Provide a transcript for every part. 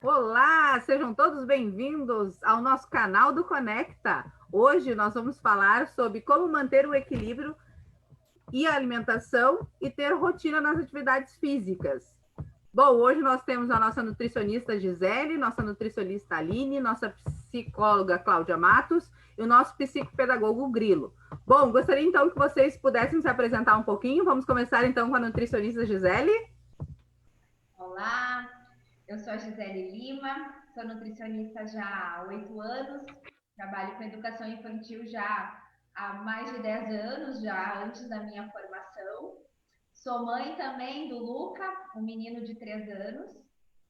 Olá, sejam todos bem-vindos ao nosso canal do Conecta. Hoje nós vamos falar sobre como manter o equilíbrio e a alimentação e ter rotina nas atividades físicas. Bom, hoje nós temos a nossa nutricionista Gisele, nossa nutricionista Aline, nossa psicóloga Cláudia Matos e o nosso psicopedagogo Grilo. Bom, gostaria então que vocês pudessem se apresentar um pouquinho. Vamos começar então com a nutricionista Gisele. Olá, eu sou a Gisele Lima, sou nutricionista já há 8 anos, trabalho com educação infantil já há mais de 10 anos, já antes da minha formação. Sou mãe também do Luca, um menino de 3 anos,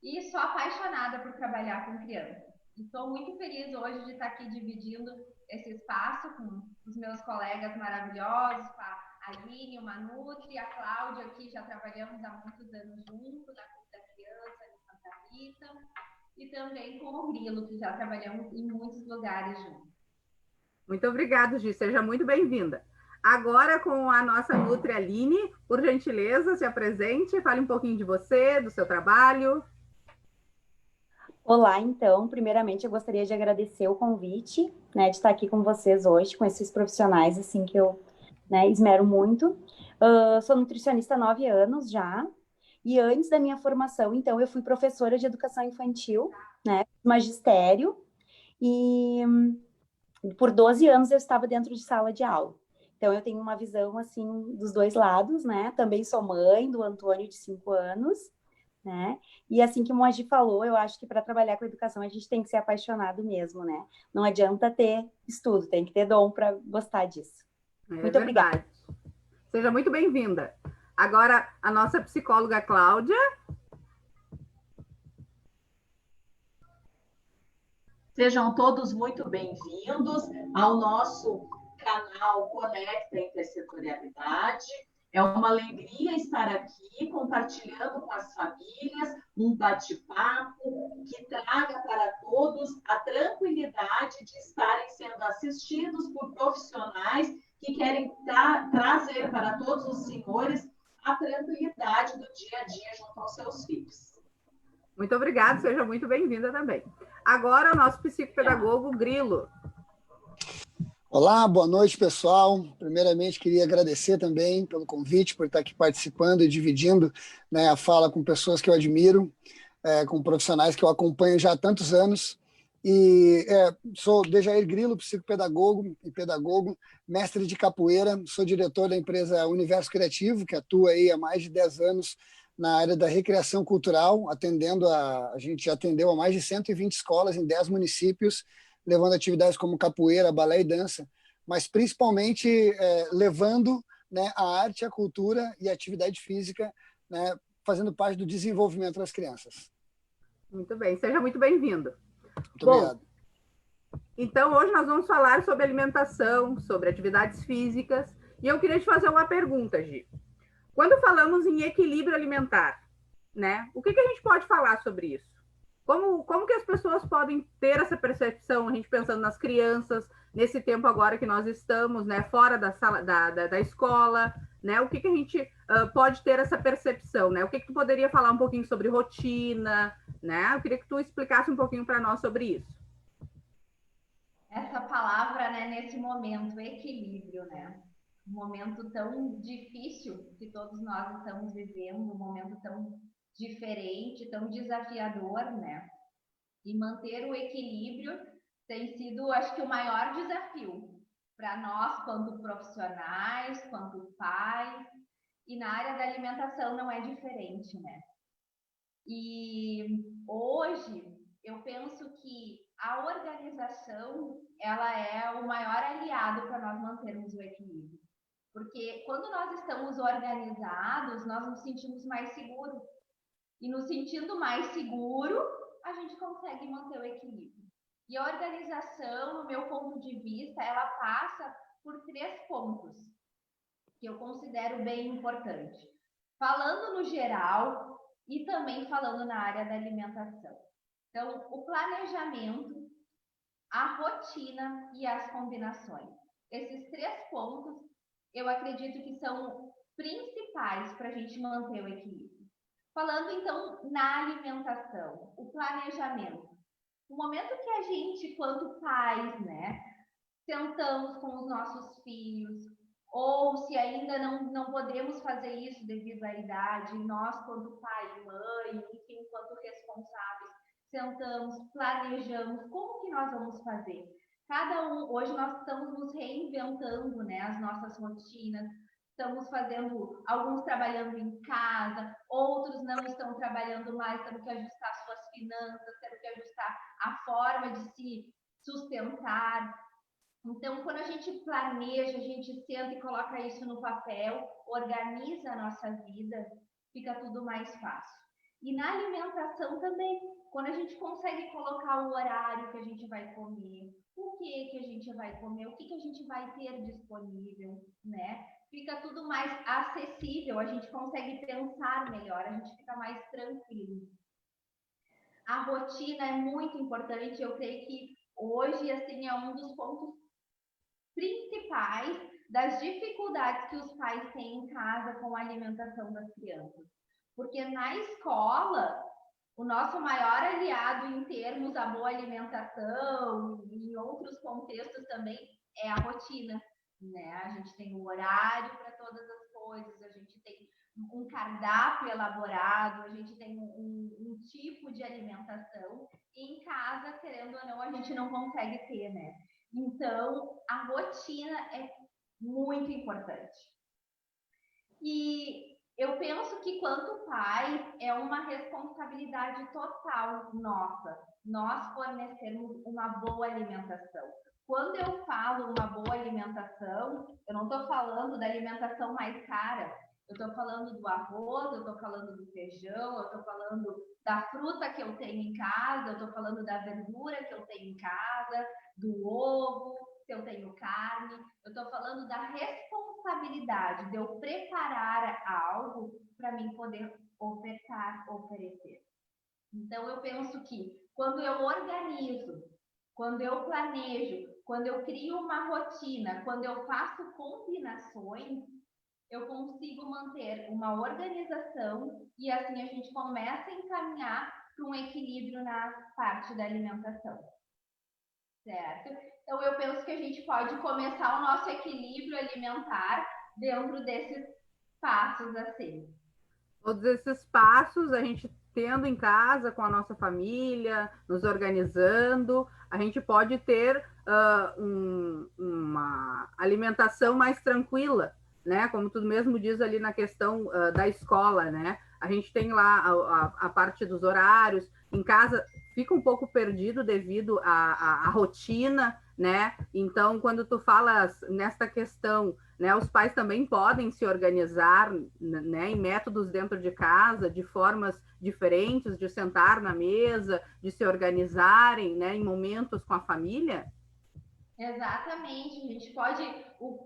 e sou apaixonada por trabalhar com criança. Estou muito feliz hoje de estar aqui dividindo esse espaço com os meus colegas maravilhosos, com a Aline, o Manutri e a Cláudia, que já trabalhamos há muitos anos juntos, na Clube da Criança, em Santa Rita, e também com o Grilo, que já trabalhamos em muitos lugares juntos. Muito obrigada, Gi. Seja muito bem-vinda. Agora, com a nossa Nutri Aline, por gentileza, se apresente, fale um pouquinho de você, do seu trabalho. Olá, então, primeiramente eu gostaria de agradecer o convite, de estar aqui com vocês hoje, com esses profissionais, assim, que eu, esmero muito. Sou nutricionista há 9 anos já, e antes da minha formação, então, eu fui professora de educação infantil, magistério, e por 12 anos eu estava dentro de sala de aula. Então, eu tenho uma visão, assim, dos dois lados, Também sou mãe do Antônio, de 5 anos, E assim que o Mogi falou, eu acho que para trabalhar com educação a gente tem que ser apaixonado mesmo, Não adianta ter estudo, tem que ter dom para gostar disso. Muito obrigada. Seja muito bem-vinda. Agora, a nossa psicóloga Cláudia. Sejam todos muito bem-vindos ao nosso canal Conecta Intersetorialidade. É uma alegria estar aqui compartilhando com as famílias um bate-papo que traga para todos a tranquilidade de estarem sendo assistidos por profissionais que querem trazer para todos os senhores a tranquilidade do dia a dia junto aos seus filhos. Muito obrigada, seja muito bem-vinda também. Agora, o nosso psicopedagogo Grilo. Olá, boa noite, pessoal. Primeiramente, queria agradecer também pelo convite, por estar aqui participando e dividindo a fala com pessoas que eu admiro, com profissionais que eu acompanho já há tantos anos. E sou Dejair Grilo, psicopedagogo e pedagogo, mestre de capoeira, sou diretor da empresa Universo Criativo, que atua aí há mais de 10 anos na área da recreação cultural, a gente já atendeu a mais de 120 escolas em 10 municípios, levando atividades como capoeira, balé e dança, mas principalmente levando a arte, a cultura e a atividade física, fazendo parte do desenvolvimento das crianças. Muito bem, seja muito bem-vindo. Muito obrigado. Então, hoje nós vamos falar sobre alimentação, sobre atividades físicas, e eu queria te fazer uma pergunta, Gi. Quando falamos em equilíbrio alimentar, o que a gente pode falar sobre isso? Como que as pessoas podem ter essa percepção, a gente pensando nas crianças, nesse tempo agora que nós estamos, fora da sala da escola, o que a gente pode ter essa percepção, O que tu poderia falar um pouquinho sobre rotina, Eu queria que tu explicasse um pouquinho para nós sobre isso. Essa palavra, nesse momento, equilíbrio, Um momento tão difícil que todos nós estamos vivendo, um momento tão diferente, tão desafiador, E manter o equilíbrio tem sido, acho que, o maior desafio para nós, quanto profissionais, quanto pais, e na área da alimentação não é diferente, E hoje eu penso que a organização, ela é o maior aliado para nós mantermos o equilíbrio. Porque quando nós estamos organizados, nós nos sentimos mais seguros. E nos sentindo mais seguro, a gente consegue manter o equilíbrio. E a organização, no meu ponto de vista, ela passa por 3 pontos que eu considero bem importante. Falando no geral e também falando na área da alimentação. Então, o planejamento, a rotina e as combinações. Esses 3 pontos, eu acredito que são principais para a gente manter o equilíbrio. Falando, então, na alimentação, o planejamento. No momento que a gente, quanto pais, né, sentamos com os nossos filhos, ou se ainda não podemos fazer isso devido à idade, nós, quanto pai e mãe, enfim, quanto responsáveis, sentamos, planejamos como que nós vamos fazer. Cada um, hoje nós estamos nos reinventando, né, as nossas rotinas, estamos fazendo, alguns trabalhando em casa, outros não estão trabalhando mais, tendo que ajustar suas finanças, tendo que ajustar a forma de se sustentar. Então, quando a gente planeja, a gente senta e coloca isso no papel, organiza a nossa vida, fica tudo mais fácil. E na alimentação também, quando a gente consegue colocar o horário que a gente vai comer, o que a gente vai comer, o que a gente vai ter disponível, né? Fica tudo mais acessível, a gente consegue pensar melhor, a gente fica mais tranquilo. A rotina é muito importante, eu creio que hoje, assim, é um dos pontos principais das dificuldades que os pais têm em casa com a alimentação das crianças. Porque na escola, o nosso maior aliado em termos da boa alimentação e em outros contextos também é a rotina, né? A gente tem um horário para todas as coisas, a gente tem um cardápio elaborado, a gente tem um tipo de alimentação e em casa, querendo ou não, a gente não consegue ter, né? Então, a rotina é muito importante. E eu penso que, quanto pai, é uma responsabilidade total nossa, nós fornecermos uma boa alimentação. Quando eu falo uma boa alimentação, eu não estou falando da alimentação mais cara, eu estou falando do arroz, eu estou falando do feijão, eu estou falando da fruta que eu tenho em casa, eu estou falando da verdura que eu tenho em casa, do ovo, se eu tenho carne, eu estou falando da responsabilidade de eu preparar algo para mim poder oferecer. Então, eu penso que quando eu organizo, quando eu planejo, quando eu crio uma rotina, quando eu faço combinações, eu consigo manter uma organização e assim a gente começa a encaminhar para um equilíbrio na parte da alimentação. Certo? Então, eu penso que a gente pode começar o nosso equilíbrio alimentar dentro desses passos assim. Todos esses passos, a gente tendo em casa com a nossa família, nos organizando, a gente pode ter uma alimentação mais tranquila, né? Como tu mesmo diz ali na questão da escola, né? A gente tem lá a parte dos horários, em casa fica um pouco perdido devido à rotina, né? Então, quando tu falas nesta questão, né, os pais também podem se organizar, né, em métodos dentro de casa, de formas diferentes, de sentar na mesa, de se organizarem, né, em momentos com a família. Exatamente, a gente pode,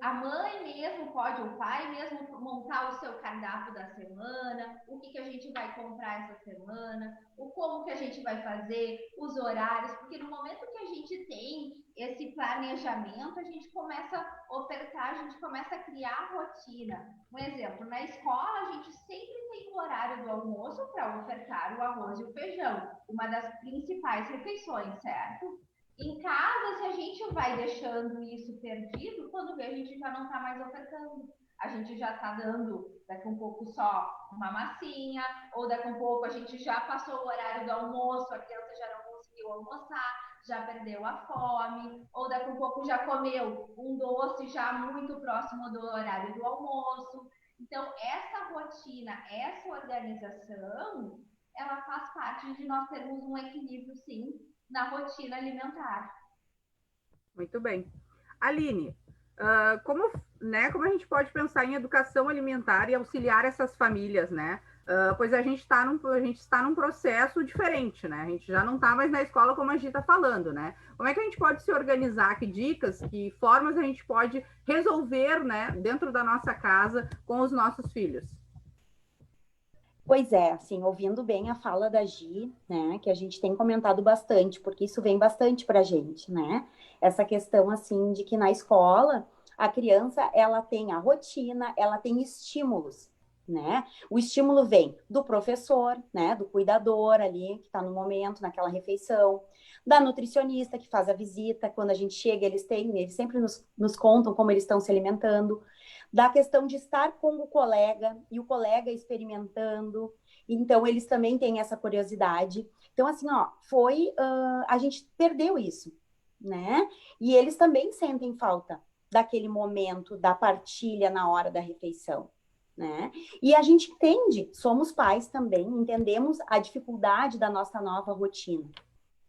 a mãe mesmo pode, o pai mesmo montar o seu cardápio da semana, o que a gente vai comprar essa semana, o como que a gente vai fazer, os horários, porque no momento que a gente tem esse planejamento, a gente começa a ofertar, a gente começa a criar rotina. Um exemplo, na escola a gente sempre tem o horário do almoço para ofertar o arroz e o feijão, uma das principais refeições, certo? Em casa, se a gente vai deixando isso perdido, quando vê, a gente já não está mais ofertando. A gente já está dando daqui um pouco só uma massinha, ou daqui um pouco a gente já passou o horário do almoço, a criança já não conseguiu almoçar, já perdeu a fome, ou daqui um pouco já comeu um doce já muito próximo do horário do almoço. Então, essa rotina, essa organização, ela faz parte de nós termos um equilíbrio, sim, na rotina alimentar. Muito bem. Aline, como a gente pode pensar em educação alimentar e auxiliar essas famílias, né? Pois a gente está num processo diferente, né? A gente já não está mais na escola como a gente está falando, né? Como é que a gente pode se organizar? Que dicas, que formas a gente pode resolver, né, dentro da nossa casa com os nossos filhos? Pois é, assim, ouvindo bem a fala da Gi, né, que a gente tem comentado bastante, porque isso vem bastante para a gente, né? Essa questão, assim, de que na escola a criança, ela tem a rotina, ela tem estímulos, né? O estímulo vem do professor, né? Do cuidador ali, que está no momento, naquela refeição, da nutricionista que faz a visita, quando a gente chega, eles sempre nos contam como eles estão se alimentando, da questão de estar com o colega, e o colega experimentando, então eles também têm essa curiosidade. Então, assim, ó, a gente perdeu isso, né? E eles também sentem falta daquele momento, da partilha na hora da refeição, né? E a gente entende, somos pais também, entendemos a dificuldade da nossa nova rotina,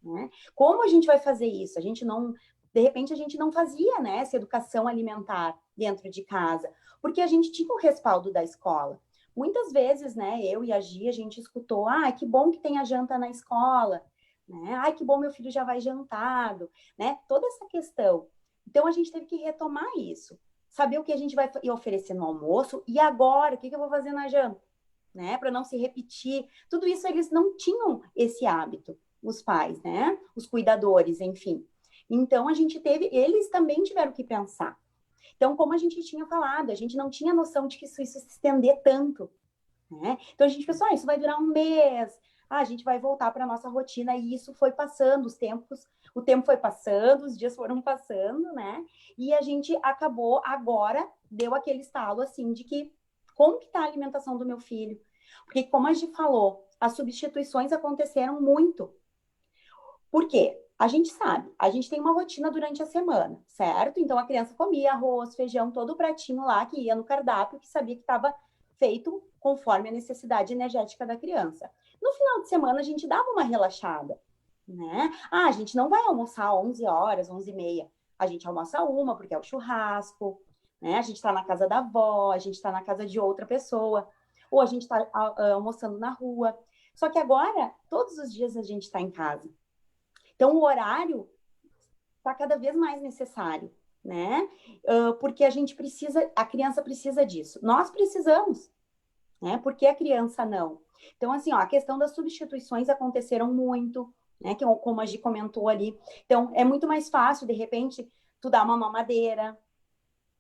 né? Como a gente vai fazer isso? De repente a gente não fazia, né, essa educação alimentar dentro de casa, porque a gente tinha o respaldo da escola. Muitas vezes, né, eu e a Gia, a gente escutou, que bom que tem a janta na escola, né? Ai, que bom, meu filho já vai jantado, né? Toda essa questão. Então, a gente teve que retomar isso. Saber o que a gente vai oferecer no almoço e agora, o que eu vou fazer na janta, né? Para não se repetir. Tudo isso, eles não tinham esse hábito, os pais, né? Os cuidadores, enfim. Então, eles também tiveram que pensar. Então, como a gente tinha falado, a gente não tinha noção de que isso ia se estender tanto, né? Então, a gente pensou, isso vai durar um mês, a gente vai voltar para a nossa rotina, e isso foi passando, o tempo foi passando, os dias foram passando, né? E a gente acabou, agora, deu aquele estalo, assim, de que, como que está a alimentação do meu filho? Porque, como a gente falou, as substituições aconteceram muito. Por quê? A gente sabe, a gente tem uma rotina durante a semana, certo? Então, a criança comia arroz, feijão, todo o pratinho lá que ia no cardápio, que sabia que estava feito conforme a necessidade energética da criança. No final de semana, a gente dava uma relaxada, né? A gente não vai almoçar 11 horas, 11h30. A gente almoça uma, porque é o churrasco, né? A gente está na casa da avó, a gente está na casa de outra pessoa, ou a gente está almoçando na rua. Só que agora, todos os dias a gente está em casa. Então, o horário está cada vez mais necessário, né? Porque a criança precisa disso. Nós precisamos, né? Porque a criança não. Então, assim, a questão das substituições aconteceram muito, né? Como a Gi comentou ali. Então, é muito mais fácil, de repente, tu dar uma mamadeira,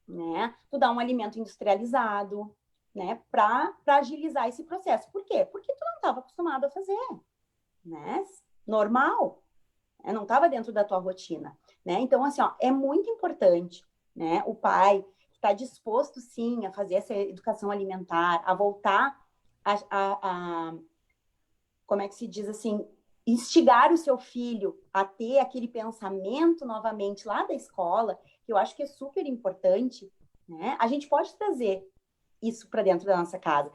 né? Tu dar um alimento industrializado, né? Para agilizar esse processo. Por quê? Porque tu não estava acostumado a fazer, né? Normal. Não estava dentro da tua rotina, né? Então, assim, é muito importante, né? O pai está disposto, sim, a fazer essa educação alimentar, a voltar como é que se diz assim, instigar o seu filho a ter aquele pensamento novamente lá da escola, que eu acho que é super importante, né? A gente pode trazer isso para dentro da nossa casa.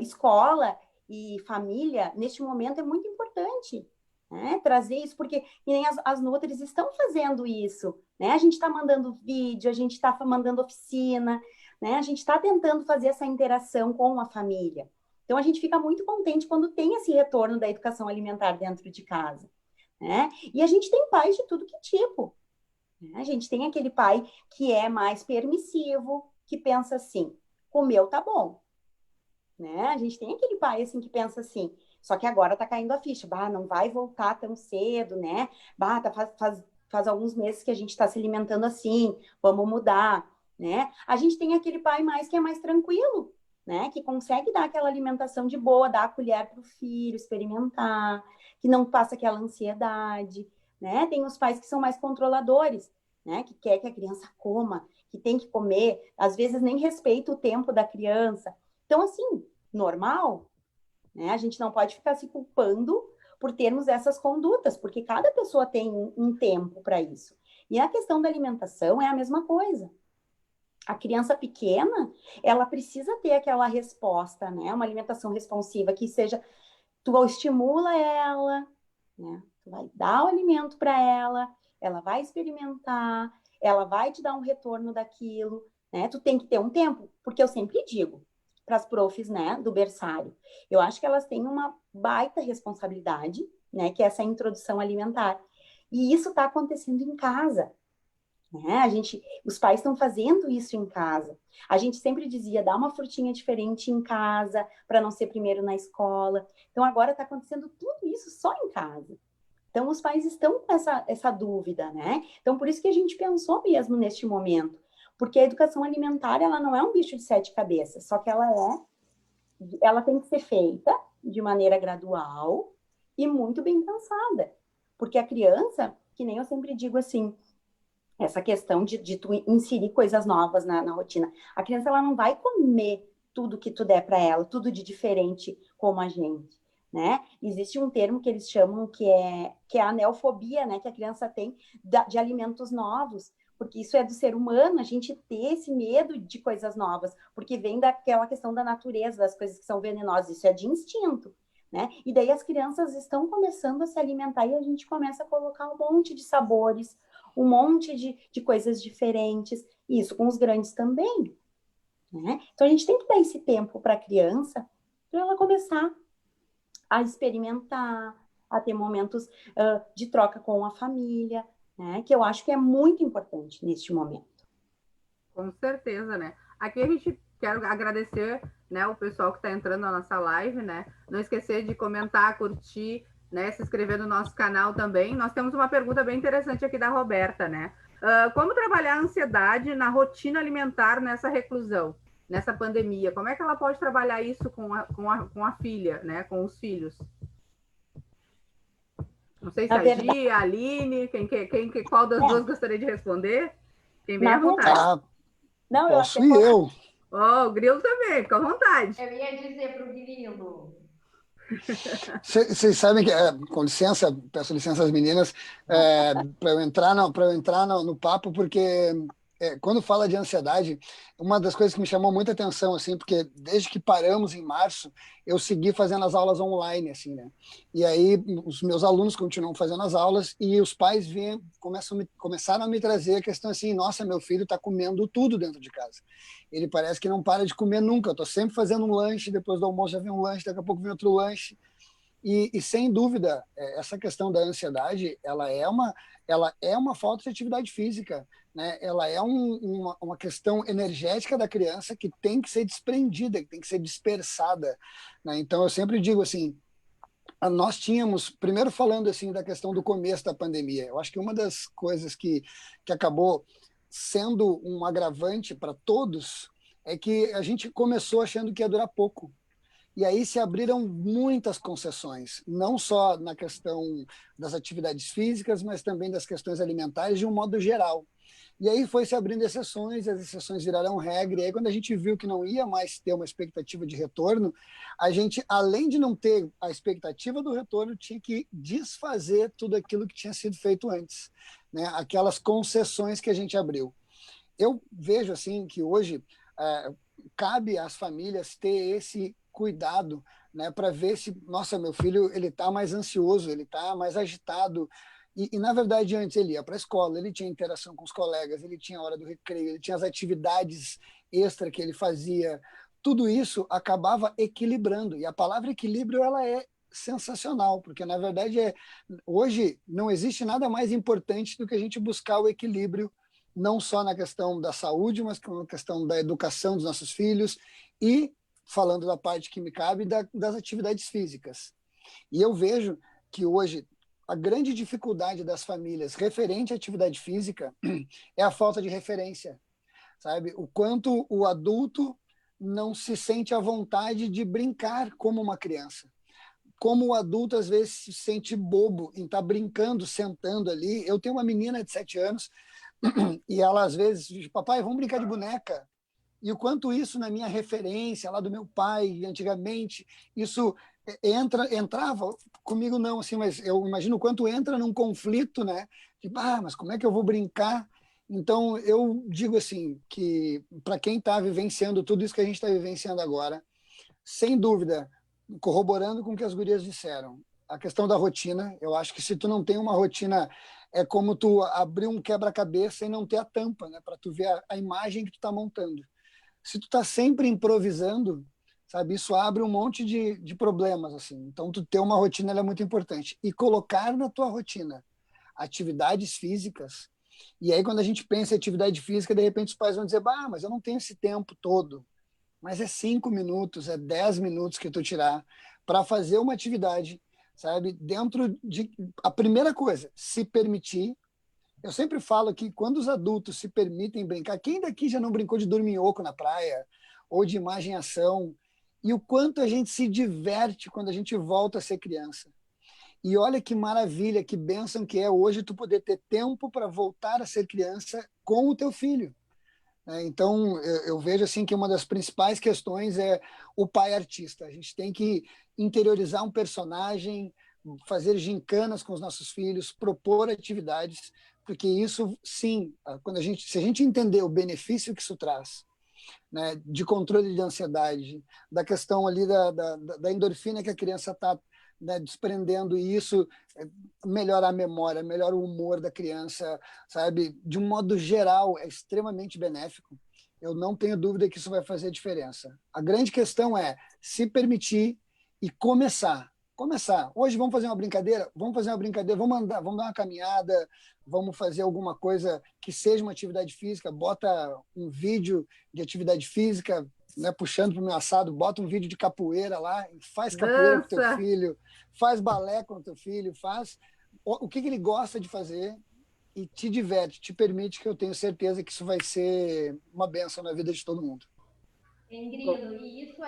Escola e família, neste momento, é muito importante, né? Trazer isso, porque nem as nutris estão fazendo isso, né? A gente está mandando vídeo, a gente está mandando oficina, né? A gente está tentando fazer essa interação com a família. Então, a gente fica muito contente quando tem esse retorno da educação alimentar dentro de casa, né? E a gente tem pais de tudo que tipo, né? A gente tem aquele pai que é mais permissivo, que pensa assim, comeu, tá bom, né? A gente tem aquele pai, assim, que pensa assim, só que agora tá caindo a ficha, não vai voltar tão cedo, né? Faz alguns meses que a gente está se alimentando assim, vamos mudar, né? A gente tem aquele pai que é mais tranquilo, né? Que consegue dar aquela alimentação de boa, dar a colher para o filho, experimentar, que não passa aquela ansiedade, né? Tem os pais que são mais controladores, né? Que quer que a criança coma, que tem que comer, às vezes nem respeita o tempo da criança. Então, assim, normal, né? A gente não pode ficar se culpando por termos essas condutas, porque cada pessoa tem um tempo para isso. E a questão da alimentação é a mesma coisa. A criança pequena, ela precisa ter aquela resposta, né? Uma alimentação responsiva, que seja, tu estimula ela, né? Tu vai dar o alimento para ela vai experimentar, ela vai te dar um retorno daquilo, né? Tu tem que ter um tempo, porque eu sempre digo para as profs, né, do berçário, eu acho que elas têm uma baita responsabilidade, né, que é essa introdução alimentar. E isso está acontecendo em casa, né? Os pais estão fazendo isso em casa. A gente sempre dizia, dá uma frutinha diferente em casa, para não ser primeiro na escola. Então, agora está acontecendo tudo isso só em casa. Então, os pais estão com essa dúvida, né? Então, por isso que a gente pensou mesmo neste momento. Porque a educação alimentar, ela não é um bicho de 7 cabeças, só que ela é ela tem que ser feita de maneira gradual e muito bem pensada. Porque a criança, que nem eu sempre digo assim, essa questão de tu inserir coisas novas na rotina. A criança, ela não vai comer tudo que tu der para ela, tudo de diferente como a gente, né? Existe um termo que eles chamam que é a neofobia, né? Que a criança tem de alimentos novos, porque isso é do ser humano, a gente ter esse medo de coisas novas, porque vem daquela questão da natureza, das coisas que são venenosas, isso é de instinto, né? E daí as crianças estão começando a se alimentar e a gente começa a colocar um monte de sabores, um monte de coisas diferentes, e isso com os grandes também, né? Então a gente tem que dar esse tempo para a criança, para ela começar a experimentar, a ter momentos de troca com a família, né? Que eu acho que é muito importante neste momento. Com certeza, né? Aqui a gente quer agradecer, né, o pessoal que está entrando na nossa live, né? Não esquecer de comentar, curtir, né? Se inscrever no nosso canal também. Nós temos uma pergunta bem interessante aqui da Roberta, né? Como trabalhar a ansiedade na rotina alimentar nessa reclusão, nessa pandemia? Como é que ela pode trabalhar isso com a filha, né? Com os filhos? Não sei se a Gi, a Aline, qual das duas gostaria de responder? Quem vem à vontade. Não, posso eu. O Grilo também, fica à vontade. Eu ia dizer para o Grilo. Vocês sabem que, com licença, peço licença às meninas, para eu entrar no papo, porque quando fala de ansiedade, uma das coisas que me chamou muita atenção, assim, porque desde que paramos em março, eu segui fazendo as aulas online, assim, né? E aí os meus alunos continuam fazendo as aulas e os pais começaram a me trazer a questão assim, nossa, meu filho está comendo tudo dentro de casa. Ele parece que não para de comer nunca. Eu estou sempre fazendo um lanche, depois do almoço já vem um lanche, daqui a pouco vem outro lanche. E sem dúvida, essa questão da ansiedade, ela é uma falta de atividade física, né? Ela é uma questão energética da criança que tem que ser desprendida, que tem que ser dispersada, né? Então, eu sempre digo assim, nós tínhamos, primeiro falando assim da questão do começo da pandemia, eu acho que uma das coisas que acabou sendo um agravante para todos é que a gente começou achando que ia durar pouco. E aí se abriram muitas concessões, não só na questão das atividades físicas, mas também das questões alimentares de um modo geral. E aí foi se abrindo exceções, as exceções viraram regra, e aí quando a gente viu que não ia mais ter uma expectativa de retorno, a gente, além de não ter a expectativa do retorno, tinha que desfazer tudo aquilo que tinha sido feito antes, né? Aquelas concessões que a gente abriu. Eu vejo assim que hoje cabe às famílias ter esse cuidado, né, para ver se, nossa, meu filho ele está mais ansioso, ele está mais agitado. E, na verdade, antes ele ia para a escola, ele tinha interação com os colegas, ele tinha a hora do recreio, ele tinha as atividades extra que ele fazia. Tudo isso acabava equilibrando. E a palavra equilíbrio ela é sensacional, porque, na verdade, hoje não existe nada mais importante do que a gente buscar o equilíbrio, não só na questão da saúde, mas na questão da educação dos nossos filhos e, falando da parte que me cabe, das atividades físicas. E eu vejo que hoje a grande dificuldade das famílias referente à atividade física é a falta de referência, sabe? O quanto o adulto não se sente à vontade de brincar como uma criança. Como o adulto, às vezes, se sente bobo em estar brincando, sentando ali. Eu tenho uma menina de 7 anos e ela, às vezes, diz, papai, vamos brincar de boneca. E o quanto isso, na minha referência, lá do meu pai, antigamente, isso entrava, comigo não, assim, mas eu imagino o quanto entra num conflito, né? Tipo, mas como é que eu vou brincar? Então, eu digo assim, que para quem está vivenciando tudo isso que a gente está vivenciando agora, sem dúvida, corroborando com o que as gurias disseram, a questão da rotina, eu acho que se tu não tem uma rotina, é como tu abrir um quebra-cabeça e não ter a tampa, né? Para tu ver a imagem que tu está montando. Se tu tá sempre improvisando, sabe, isso abre um monte de problemas, assim. Então, tu ter uma rotina é muito importante. E colocar na tua rotina atividades físicas. E aí, quando a gente pensa em atividade física, de repente os pais vão dizer, mas eu não tenho esse tempo todo. Mas é 5 minutos, é 10 minutos que tu tirar para fazer uma atividade, sabe, dentro de... A primeira coisa, se permitir. Eu sempre falo que quando os adultos se permitem brincar, quem daqui já não brincou de dorminhoco na praia ou de imagem-ação? e o quanto a gente se diverte quando a gente volta a ser criança. E olha que maravilha, que bênção que é hoje tu poder ter tempo para voltar a ser criança com o teu filho. Então, eu vejo assim que uma das principais questões é o pai artista. A gente tem que interiorizar um personagem, fazer gincanas com os nossos filhos, propor atividades, porque isso, sim, se a gente entender o benefício que isso traz, né, de controle de ansiedade, da questão ali da endorfina que a criança está, né, desprendendo, e isso melhora a memória, melhora o humor da criança, sabe? De um modo geral, é extremamente benéfico. Eu não tenho dúvida que isso vai fazer diferença. A grande questão é se permitir e começar. Começar. Hoje vamos fazer uma brincadeira? Vamos fazer uma brincadeira, vamos andar, vamos dar uma caminhada, vamos fazer alguma coisa que seja uma atividade física, bota um vídeo de atividade física, né, puxando para o meu assado, bota um vídeo de capoeira lá, faz capoeira com teu filho, faz balé com teu filho, faz o que ele gosta de fazer e te diverte, te permite, que eu tenho certeza que isso vai ser uma bênção na vida de todo mundo. Grilo, e isso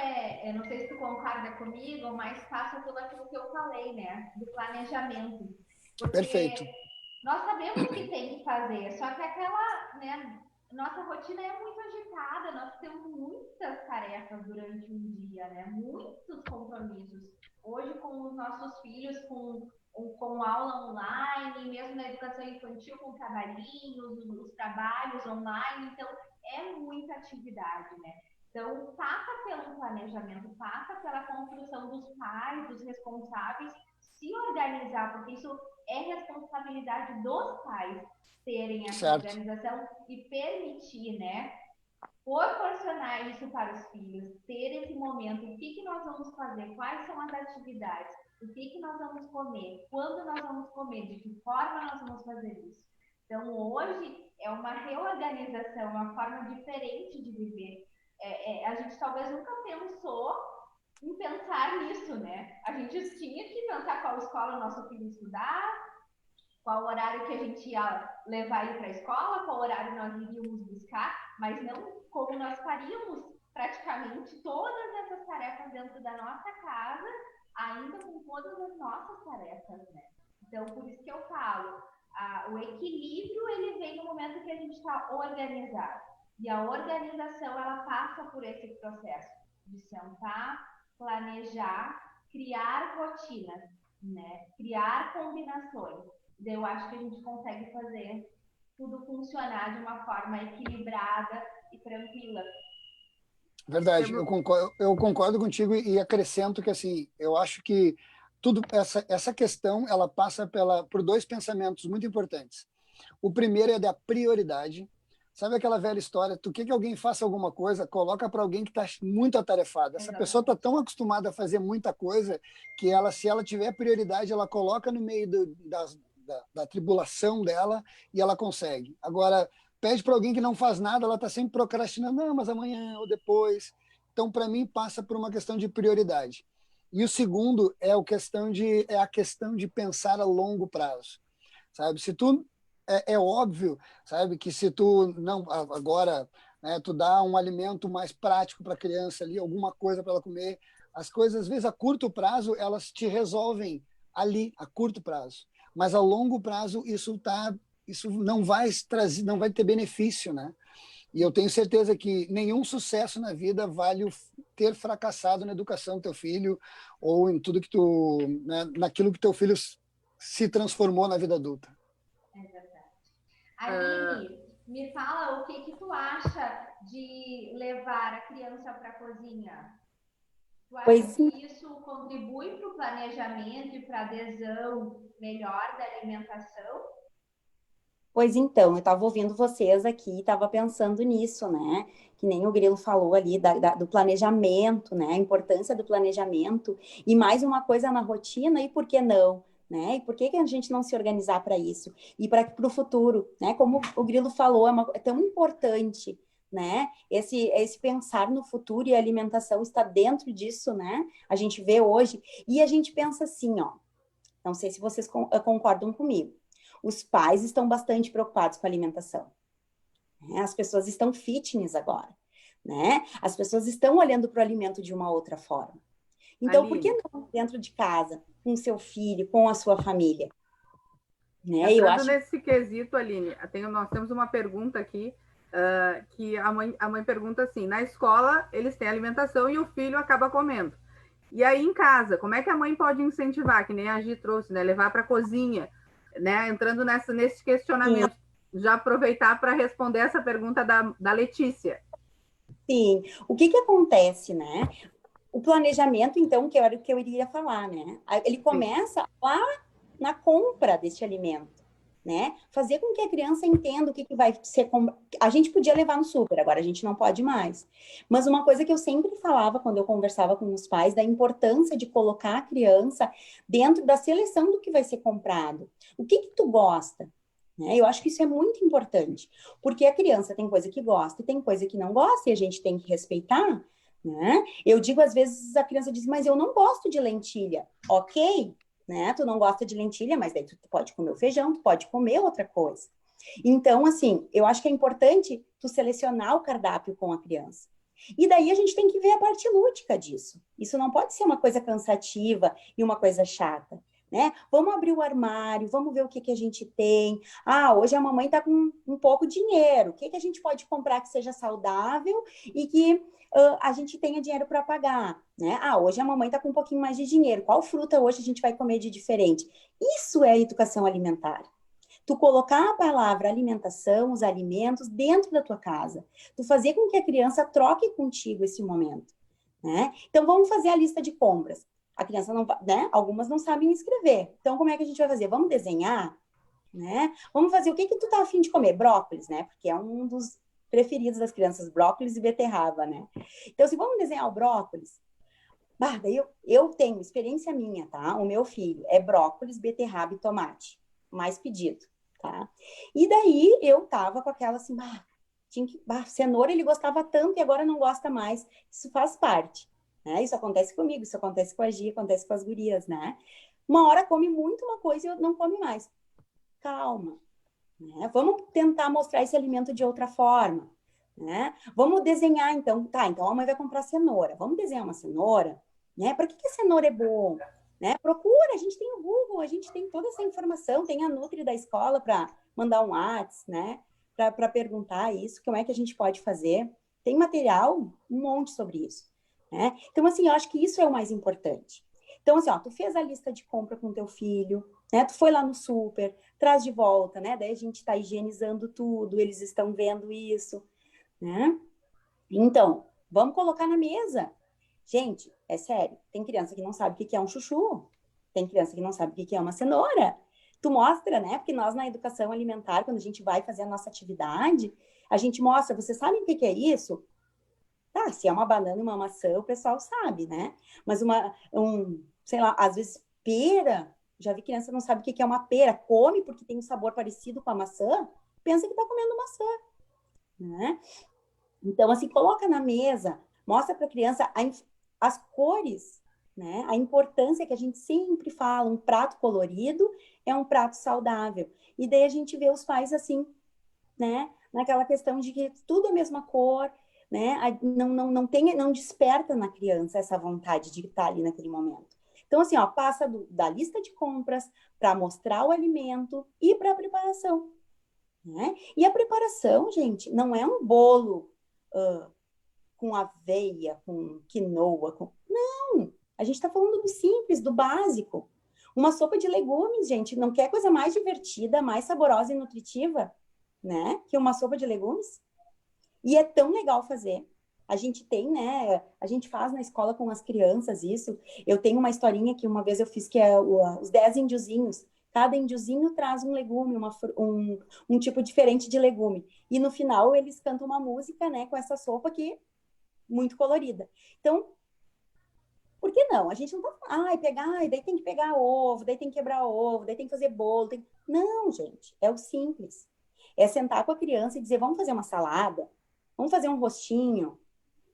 eu não sei se tu concorda comigo, mas passa tudo aquilo que eu falei, né? Do planejamento. Porque Perfeito. nós sabemos o que tem que fazer, só que né, nossa rotina é muito agitada, nós temos muitas tarefas durante um dia, né? Muitos compromissos. Hoje com os nossos filhos, com aula online, mesmo na educação infantil, com trabalhinhos, os trabalhos online, então é muita atividade, né? Então, passa pelo planejamento, passa pela construção dos pais, dos responsáveis, se organizar, porque isso é responsabilidade dos pais terem essa organização e permitir, né, proporcionar isso para os filhos, ter esse momento, o que nós vamos fazer, quais são as atividades, o que nós vamos comer, quando nós vamos comer, de que forma nós vamos fazer isso. Então, hoje é uma reorganização, uma forma diferente de viver. A gente talvez nunca pensou em pensar nisso, né? A gente tinha que pensar qual escola o nosso filho estudar, qual horário que a gente ia levar ele para a escola, qual horário nós iríamos buscar, mas não como nós faríamos praticamente todas essas tarefas dentro da nossa casa, ainda com todas as nossas tarefas, né? Então, por isso que eu falo, o equilíbrio, ele vem no momento que a gente está organizado. E a organização, ela passa por esse processo de sentar, planejar, criar rotinas, né? Criar combinações. Eu acho que a gente consegue fazer tudo funcionar de uma forma equilibrada e tranquila. Verdade, eu concordo contigo e acrescento que, assim, eu acho que essa questão, ela passa por dois pensamentos muito importantes. O primeiro é da prioridade. Sabe aquela velha história, tu quer que alguém faça alguma coisa, coloca para alguém que está muito atarefado. Essa pessoa está tão acostumada a fazer muita coisa que se ela tiver prioridade, ela coloca no meio da tribulação dela e ela consegue. Agora, pede para alguém que não faz nada, ela está sempre procrastinando, não, mas amanhã ou depois. Então, para mim, passa por uma questão de prioridade. E o segundo é a questão de pensar a longo prazo. Sabe? Se tu é óbvio, sabe, que se tu não agora, né, tu dá um alimento mais prático para a criança ali, alguma coisa para ela comer, as coisas às vezes a curto prazo elas te resolvem ali a curto prazo, mas a longo prazo isso não vai trazer, não vai ter benefício, né? E eu tenho certeza que nenhum sucesso na vida vale ter fracassado na educação do teu filho ou em tudo que né, naquilo que teu filho se transformou na vida adulta. Aline, me fala o que tu acha de levar a criança para a cozinha? Tu acha que isso contribui para o planejamento e para a adesão melhor da alimentação? Pois então, eu estava ouvindo vocês aqui e estava pensando nisso, né? Que nem o Grilo falou ali do planejamento, né? A importância do planejamento e mais uma coisa na rotina, e por que não? Né? E por que a gente não se organizar para isso? E para o futuro, né? Como o Grilo falou, é tão importante, né? Esse pensar no futuro, e a alimentação está dentro disso, né? A gente vê hoje e a gente pensa assim, ó. Não sei se vocês concordam comigo. Os pais estão bastante preocupados com a alimentação. As pessoas estão fitness agora. né? As pessoas estão olhando para o alimento de uma outra forma. Então, Aline, por que não dentro de casa, com seu filho, com a sua família? Né? Eu entrando acho nesse quesito, Aline, nós temos uma pergunta aqui, que a mãe pergunta assim, na escola eles têm alimentação e o filho acaba comendo. E aí em casa, como é que a mãe pode incentivar, que nem a Gi trouxe, né? Levar para a cozinha, né? Entrando nesse questionamento, já aproveitar para responder essa pergunta da Letícia. sim. O que acontece, né? O planejamento, então, que era o que eu iria falar, né? Ele começa lá na compra deste alimento, né? Fazer com que a criança entenda o que vai ser. A gente podia levar no super, agora a gente não pode mais. Mas uma coisa que eu sempre falava quando eu conversava com os pais, da importância de colocar a criança dentro da seleção do que vai ser comprado. O que tu gosta? Né? Eu acho que isso é muito importante, porque a criança tem coisa que gosta e tem coisa que não gosta, e a gente tem que respeitar, né? Eu digo, às vezes, a criança diz, mas eu não gosto de lentilha. Ok, né? Tu não gosta de lentilha, mas daí tu pode comer o feijão, tu pode comer outra coisa. Então, assim, eu acho que é importante tu selecionar o cardápio com a criança. E daí a gente tem que ver a parte lúdica disso. Isso não pode ser uma coisa cansativa e uma coisa chata, né? Vamos abrir o armário, vamos ver o que a gente tem. Ah, hoje a mamãe tá com um pouco de dinheiro. O que a gente pode comprar que seja saudável e que a gente tenha dinheiro para pagar, né? Ah, hoje a mamãe tá com um pouquinho mais de dinheiro. Qual fruta hoje a gente vai comer de diferente? Isso é educação alimentar. Tu colocar a palavra alimentação, os alimentos dentro da tua casa. Tu fazer com que a criança troque contigo esse momento, né? Então, vamos fazer a lista de compras. A criança não, né? Algumas não sabem escrever. Então, como é que a gente vai fazer? Vamos desenhar, né? Vamos fazer o que tu tá afim de comer? Brócolis, né? Porque é um dos preferidos das crianças, brócolis e beterraba, né? Então, se vamos desenhar o brócolis, daí eu tenho experiência minha, tá? O meu filho é brócolis, beterraba e tomate. Mais pedido, tá? E daí eu tava com aquela assim, cenoura ele gostava tanto e agora não gosta mais. Isso faz parte, né? Isso acontece comigo, isso acontece com a Gia, acontece com as gurias, né? Uma hora come muito uma coisa e não come mais. Calma, né? Vamos tentar mostrar esse alimento de outra forma, né? Vamos desenhar, então, tá, então a mãe vai comprar cenoura. Vamos desenhar uma cenoura, né? Para que a cenoura é bom? Né? Procura, a gente tem o Google, a gente tem toda essa informação, tem a Nutri da escola para mandar um WhatsApp, né? Para perguntar isso, como é que a gente pode fazer. Tem material, um monte sobre isso, né? Então, assim, eu acho que isso é o mais importante. Então, assim, ó, tu fez a lista de compra com teu filho, né? Tu foi lá no super, traz de volta, né? Daí a gente está higienizando tudo, eles estão vendo isso, né? Então, vamos colocar na mesa. Gente, é sério, tem criança que não sabe o que é um chuchu, tem criança que não sabe o que é uma cenoura. Tu mostra, né? Porque nós na educação alimentar, quando a gente vai fazer a nossa atividade, a gente mostra, vocês sabem o que é isso? Tá, se é uma banana e uma maçã, o pessoal sabe, né? Mas sei lá, às vezes pera, já vi criança que não sabe o que é uma pera, come porque tem um sabor parecido com a maçã, pensa que tá comendo maçã, né? Então, assim, coloca na mesa, mostra para a criança as cores, né? A importância que a gente sempre fala, um prato colorido é um prato saudável. E daí a gente vê os pais assim, né? Naquela questão de que tudo é a mesma cor, né? Não desperta na criança essa vontade de estar ali naquele momento. Então, assim, ó, passa da lista de compras para mostrar o alimento e para a preparação, né? E a preparação, gente, não é um bolo com aveia, com quinoa, não! A gente está falando do simples, do básico. Uma sopa de legumes, gente, não quer coisa mais divertida, mais saborosa e nutritiva, né? Que uma sopa de legumes. E é tão legal fazer. A gente tem, né? A gente faz na escola com as crianças isso. Eu tenho uma historinha que uma vez eu fiz, que é os 10 índiozinhos. Cada índiozinho traz um legume, um tipo diferente de legume. E no final eles cantam uma música, né? Com essa sopa que muito colorida. Então, por que não? A gente não tá falando, daí tem que pegar ovo, daí tem que quebrar ovo, daí tem que fazer bolo. Não, gente, é o simples. É sentar com a criança e dizer, vamos fazer uma salada, vamos fazer um rostinho,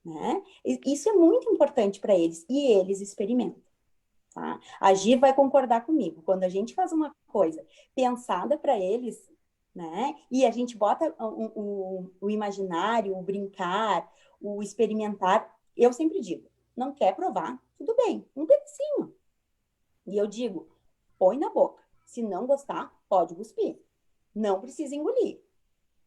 né? Isso é muito importante para eles, e eles experimentam, tá? A Gi vai concordar comigo, quando a gente faz uma coisa pensada para eles, né? E a gente bota o imaginário, o brincar, o experimentar, eu sempre digo, não quer provar, tudo bem, um pedacinho. E eu digo, põe na boca. Se não gostar, pode cuspir. Não precisa engolir.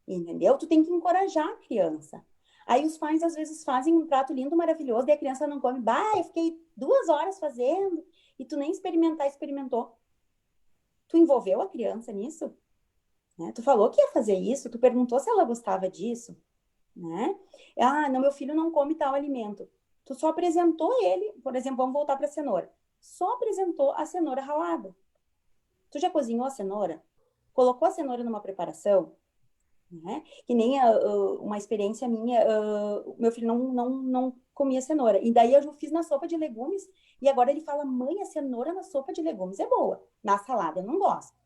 Entendeu? Tu tem que encorajar a criança. Aí os pais, às vezes, fazem um prato lindo, maravilhoso, e a criança não come. Bah, eu fiquei 2 horas fazendo, e tu nem experimentou. Tu envolveu a criança nisso? Né? Tu falou que ia fazer isso, tu perguntou se ela gostava disso, né? Ah, não, meu filho não come tal alimento. Tu só apresentou ele, por exemplo, vamos voltar para a cenoura. Só apresentou a cenoura ralada. Tu já cozinhou a cenoura? Colocou a cenoura numa preparação? Né? Que nem uma experiência minha, meu filho não comia cenoura. E daí eu fiz na sopa de legumes, e agora ele fala, mãe, a cenoura na sopa de legumes é boa. Na salada eu não gosto.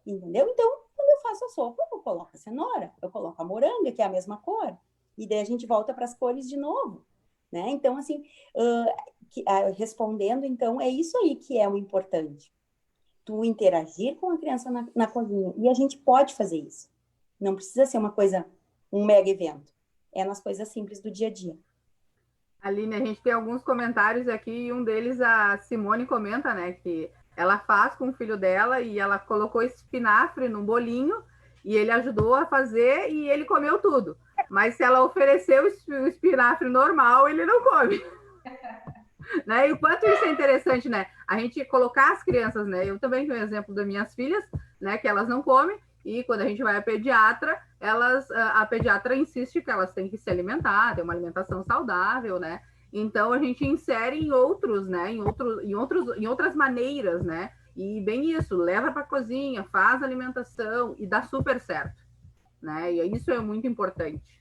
Entendeu? Então, quando eu faço a sopa, eu coloco a cenoura, eu coloco a moranga, que é a mesma cor. E daí a gente volta para as cores de novo. Né? Então, assim, respondendo, então, é isso aí que é o importante. Tu interagir com a criança na cozinha. E a gente pode fazer isso. Não precisa ser uma coisa, um mega evento. É nas coisas simples do dia a dia. Aline, a gente tem alguns comentários aqui, e um deles a Simone comenta, né, que ela faz com o filho dela e ela colocou espinafre num bolinho e ele ajudou a fazer e ele comeu tudo. Mas se ela ofereceu o espinafre normal, ele não come. Né? E o quanto isso é interessante, né? A gente colocar as crianças, né? Eu também tenho um exemplo das minhas filhas, né, que elas não comem. E quando a gente vai à pediatra, a pediatra insiste que elas têm que se alimentar, ter uma alimentação saudável, né? Então a gente insere em outros, né? Em outras maneiras, né? E bem isso, leva para a cozinha, faz alimentação e dá super certo, né? E isso é muito importante.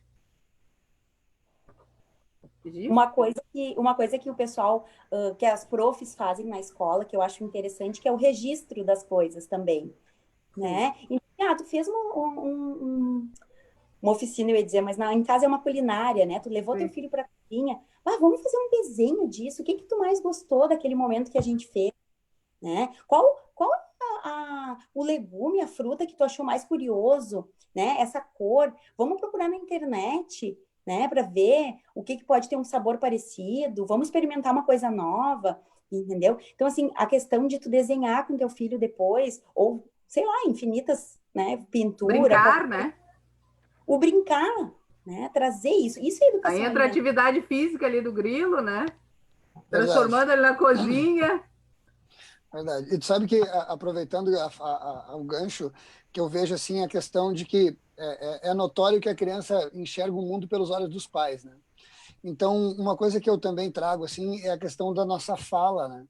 Uma coisa que o pessoal, que as profs fazem na escola, que eu acho interessante, que é o registro das coisas também. Né? Então, tu fez uma oficina, eu ia dizer, mas em casa é uma culinária, né? Tu levou teu filho para a cozinha, vamos fazer um desenho disso, o que tu mais gostou daquele momento que a gente fez, né? Qual o legume, a fruta que tu achou mais curioso, né? Essa cor, vamos procurar na internet, né? Para ver o que pode ter um sabor parecido, vamos experimentar uma coisa nova, entendeu? Então, assim, a questão de tu desenhar com teu filho depois, ou sei lá, infinitas, né, pintura. Brincar, né? O brincar, né, trazer isso. Isso é educação. Aí entra a atividade física ali do grilo, né? Transformando ele na cozinha. Verdade. E tu sabe que, aproveitando o gancho, que eu vejo assim a questão de que é notório que a criança enxerga o mundo pelos olhos dos pais, né? Então, uma coisa que eu também trago assim é a questão da nossa fala, né?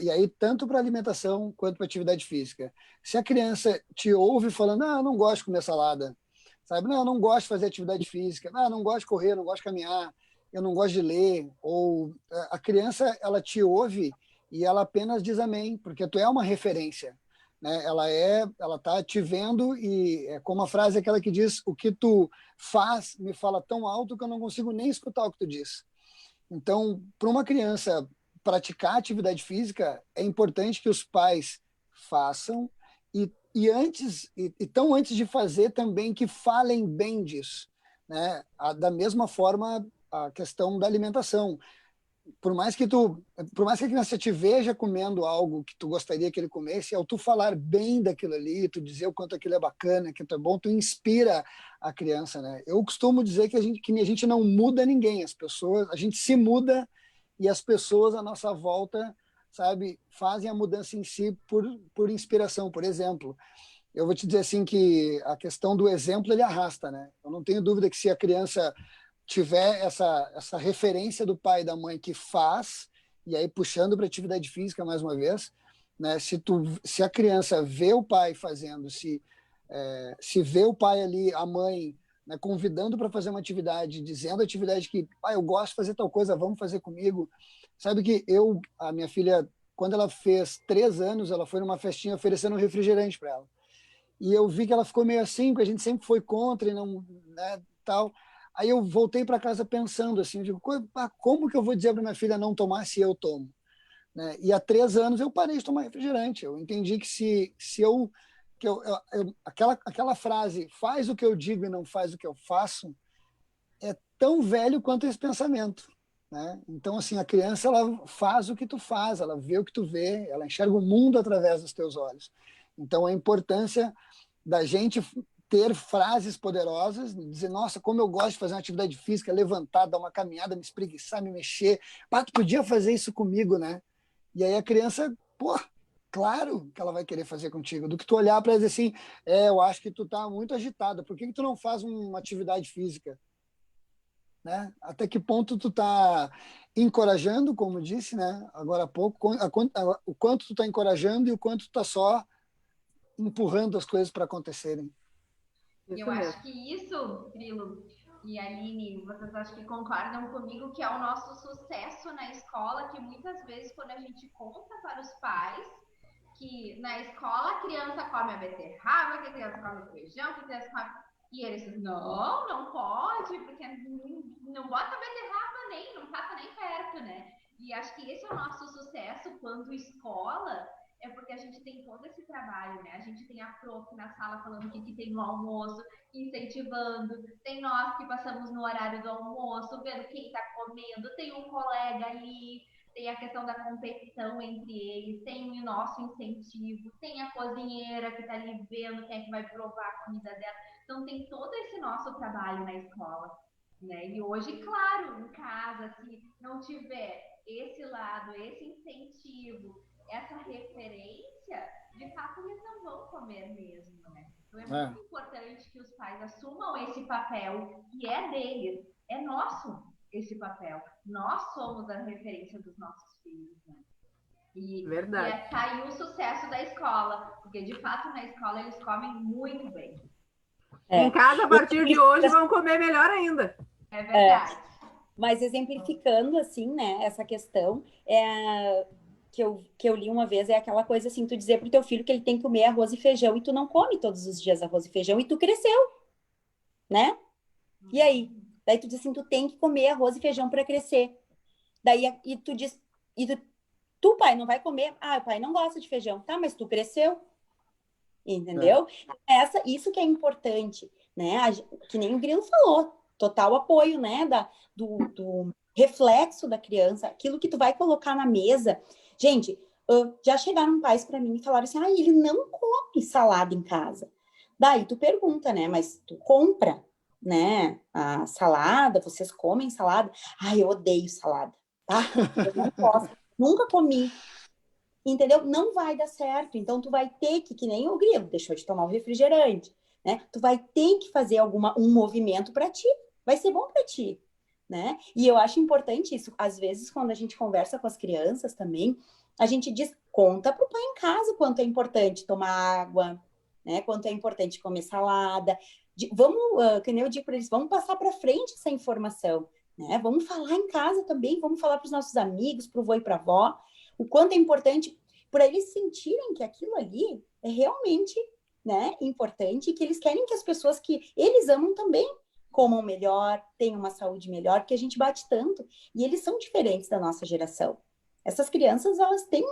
E aí tanto para alimentação quanto para atividade física. Se a criança te ouve falando, eu não gosto de comer salada, sabe? Não, eu não gosto de fazer atividade física, eu não gosto de correr, eu não gosto de caminhar, eu não gosto de ler, ou a criança, ela te ouve e ela apenas diz amém, porque tu é uma referência, né? Ela tá te vendo e é como a frase aquela que diz, o que tu faz me fala tão alto que eu não consigo nem escutar o que tu diz. Então, para uma criança praticar atividade física, é importante que os pais façam tão antes de fazer também que falem bem disso, né? Da mesma forma, a questão da alimentação. Por mais que a criança te veja comendo algo que tu gostaria que ele comesse, ao tu falar bem daquilo ali, tu dizer o quanto aquilo é bacana, que é bom, tu inspira a criança, né? Eu costumo dizer que a gente não muda ninguém, a gente se muda e as pessoas à nossa volta, sabe, fazem a mudança em si por inspiração, por exemplo. Eu vou te dizer assim que a questão do exemplo, ele arrasta, né? Eu não tenho dúvida que se a criança tiver essa referência do pai e da mãe que faz, e aí puxando para atividade física mais uma vez, né? Se a criança vê o pai fazendo, se vê o pai ali, a mãe, né, convidando para fazer uma atividade, dizendo a atividade que, eu gosto de fazer tal coisa, vamos fazer comigo. Sabe que a minha filha, quando ela fez 3 anos, ela foi numa festinha oferecendo um refrigerante para ela. E eu vi que ela ficou meio assim, porque a gente sempre foi contra e não, né, tal. Aí eu voltei para casa pensando assim, eu digo, como que eu vou dizer para minha filha não tomar se eu tomo? Né? E há 3 anos eu parei de tomar refrigerante. Eu entendi que aquela frase, faz o que eu digo e não faz o que eu faço, é tão velho quanto esse pensamento, né? Então, assim, a criança, ela faz o que tu faz, ela vê o que tu vê, ela enxerga o mundo através dos teus olhos. Então, a importância da gente ter frases poderosas, dizer, nossa, como eu gosto de fazer uma atividade física, levantar, dar uma caminhada, me espreguiçar, me mexer. Pá, tu podia fazer isso comigo, né? E aí a criança, pô, claro que ela vai querer fazer contigo. Do que tu olhar para ela e dizer assim, eu acho que tu tá muito agitada, por que que tu não faz uma atividade física? Né? Até que ponto tu tá encorajando, como disse, né? Agora há pouco, o quanto tu tá encorajando e o quanto tu tá só empurrando as coisas para acontecerem. Eu acho que isso, Grilo e Aline, vocês acho que concordam comigo que é o nosso sucesso na escola, que muitas vezes quando a gente conta para os pais que na escola a criança come a beterraba, que a criança come o feijão, que a criança come... E eles dizem, não pode, porque não bota beterraba nem, não passa nem perto, né? E acho que esse é o nosso sucesso quando escola, é porque a gente tem todo esse trabalho, né? A gente tem a prof na sala falando o que tem no almoço, incentivando, tem nós que passamos no horário do almoço, vendo quem está comendo, tem um colega ali, tem a questão da competição entre eles, tem o nosso incentivo, tem a cozinheira que está ali vendo quem é que vai provar a comida dela. Então tem todo esse nosso trabalho na escola, né? E hoje, claro, em casa, se não tiver esse lado, esse incentivo, essa referência, de fato eles não vão comer mesmo, né? Então é muito importante que os pais assumam esse papel que é deles, é nosso esse papel. Nós somos a referência dos nossos filhos, né? Verdade. Tá aí o sucesso da escola, porque de fato na escola eles comem muito bem. Em casa, a partir de hoje, vão comer melhor ainda. É verdade. Mas exemplificando, assim, né, essa questão, que eu li uma vez, é aquela coisa assim, tu dizer pro teu filho que ele tem que comer arroz e feijão e tu não come todos os dias arroz e feijão e tu cresceu, né? E aí? Daí tu diz assim, tu tem que comer arroz e feijão para crescer. Daí, e tu diz, tu, pai, não vai comer? Ah, o pai não gosta de feijão. Tá, mas tu cresceu. Entendeu? Isso que é importante, né? Que nem o Grilo falou, total apoio, né? Do reflexo da criança, aquilo que tu vai colocar na mesa. Gente, já chegaram pais para mim e falaram assim, ele não come salada em casa. Daí tu pergunta, né? Mas tu compra, né? A salada, vocês comem salada? Eu odeio salada, tá? Eu não posso, nunca comi. Entendeu? Não vai dar certo. Então, tu vai ter que nem o Grilo, deixou de tomar o refrigerante, né? Tu vai ter que fazer um movimento para ti. Vai ser bom para ti, né? E eu acho importante isso. Às vezes, quando a gente conversa com as crianças também, a gente diz, conta pro pai em casa quanto é importante tomar água, né? Quanto é importante comer salada. Que nem eu digo para eles, vamos passar para frente essa informação, né? Vamos falar em casa também, vamos falar para os nossos amigos, pro vô e pra avó, o quanto é importante para eles sentirem que aquilo ali é realmente, né, importante e que eles querem que as pessoas que eles amam também comam melhor, tenham uma saúde melhor, porque a gente bate tanto e eles são diferentes da nossa geração. Essas crianças, elas têm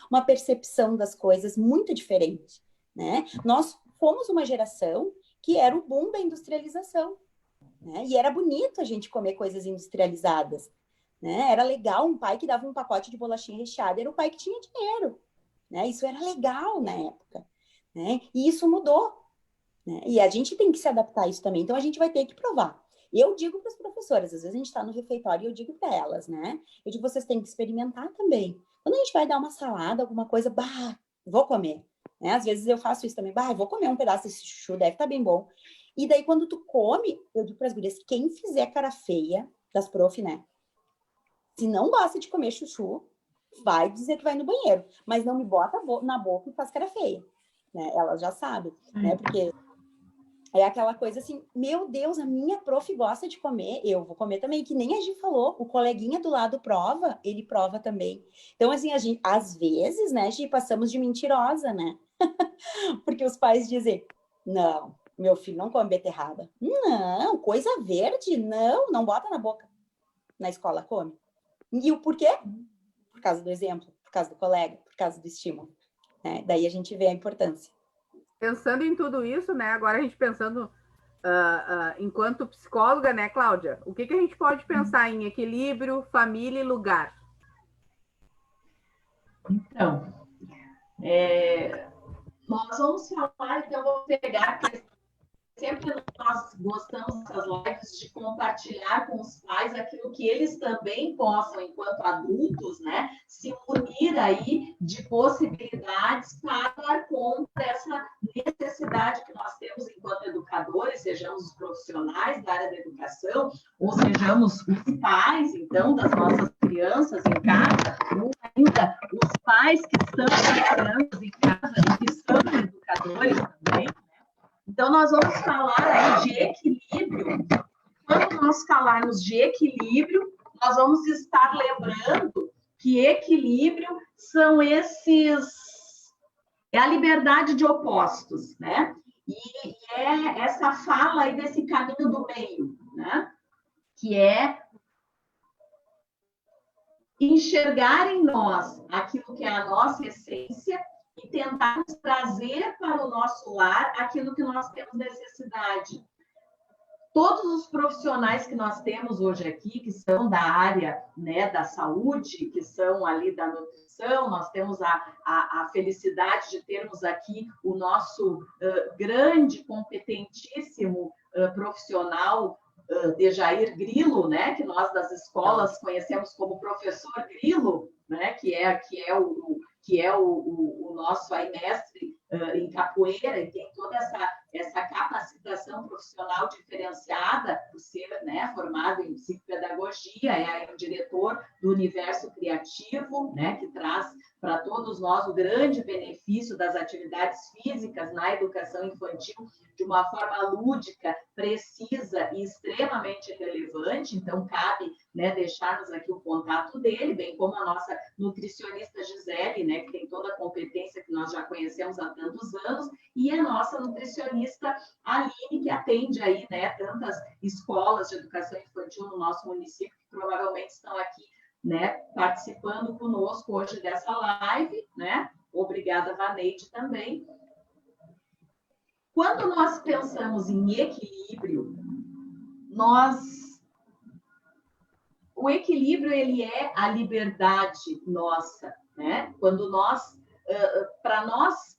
uma percepção das coisas muito diferente, né? Nós fomos uma geração que era o boom da industrialização, né? E era bonito a gente comer coisas industrializadas, né? Era legal, um pai que dava um pacote de bolachinha recheada, era o pai que tinha dinheiro, né? Isso era legal na época, né? E isso mudou, né? E a gente tem que se adaptar a isso também, então a gente vai ter que provar. Eu digo para as professoras, às vezes a gente está no refeitório e eu digo para elas, né? Eu digo, vocês têm que experimentar também. Quando a gente vai dar uma salada, alguma coisa, vou comer, né? Às vezes eu faço isso também, vou comer um pedaço desse chuchu, deve estar bem bom. E daí quando tu come, eu digo para as gurias, quem fizer cara feia, das prof, né? Se não gosta de comer chuchu, vai dizer que vai no banheiro. Mas não me bota na boca e faz cara feia. Né? Elas já sabem, né? Porque é aquela coisa assim, meu Deus, a minha prof gosta de comer, eu vou comer também. Que nem a Gi falou, o coleguinha do lado prova, ele prova também. Então, assim, a gente, às vezes, né, Gi, passamos de mentirosa, né? Porque os pais dizem, não, meu filho não come beterraba. Não, coisa verde, não bota na boca. Na escola come. E o porquê? Por causa do exemplo, por causa do colega, por causa do estímulo. Né? Daí a gente vê a importância. Pensando em tudo isso, né? Agora a gente pensando enquanto psicóloga, né, Cláudia? O que a gente pode pensar em equilíbrio, família e lugar? Então, nós vamos falar, então eu vou pegar, porque sempre nós gostamos dessas lives de compartilhar com os pais aquilo que eles também possam, enquanto adultos, né, se munir aí de possibilidades para dar conta dessa necessidade que nós temos enquanto educadores, sejamos os profissionais da área da educação, ou sejamos os pais, então, das nossas crianças em casa, ou ainda os pais que estão com as crianças em casa e que são educadores também. Então, nós vamos falar aí de equilíbrio. Quando nós falarmos de equilíbrio, nós vamos estar lembrando que equilíbrio são é a liberdade de opostos, né? E é essa fala aí desse caminho do meio, né? Que é enxergar em nós aquilo que é a nossa essência e tentarmos trazer para o nosso lar aquilo que nós temos necessidade. Todos os profissionais que nós temos hoje aqui, que são da área, né, da saúde, que são ali da nutrição, nós temos a felicidade de termos aqui o nosso grande, competentíssimo profissional Dejair Grilo, né, que nós das escolas conhecemos como professor Grilo, né, que é o nosso aí mestre em capoeira e tem toda essa capacitação profissional diferenciada por ser, né, formado em psicopedagogia, é o diretor do Universo Criativo, né, que traz para todos nós o grande benefício das atividades físicas na educação infantil de uma forma lúdica, precisa e extremamente relevante. Então, cabe, né, deixarmos aqui o contato dele, bem como a nossa nutricionista Gisele, né, que tem toda a competência que nós já conhecemos há tantos anos, e a nossa nutricionista Aline, que atende aí, né, tantas escolas de educação infantil no nosso município, que provavelmente estão aqui, né, participando conosco hoje dessa live, né? Obrigada, Vaneide, também. Quando nós pensamos em equilíbrio, o equilíbrio, ele é a liberdade nossa, né? Quando para nós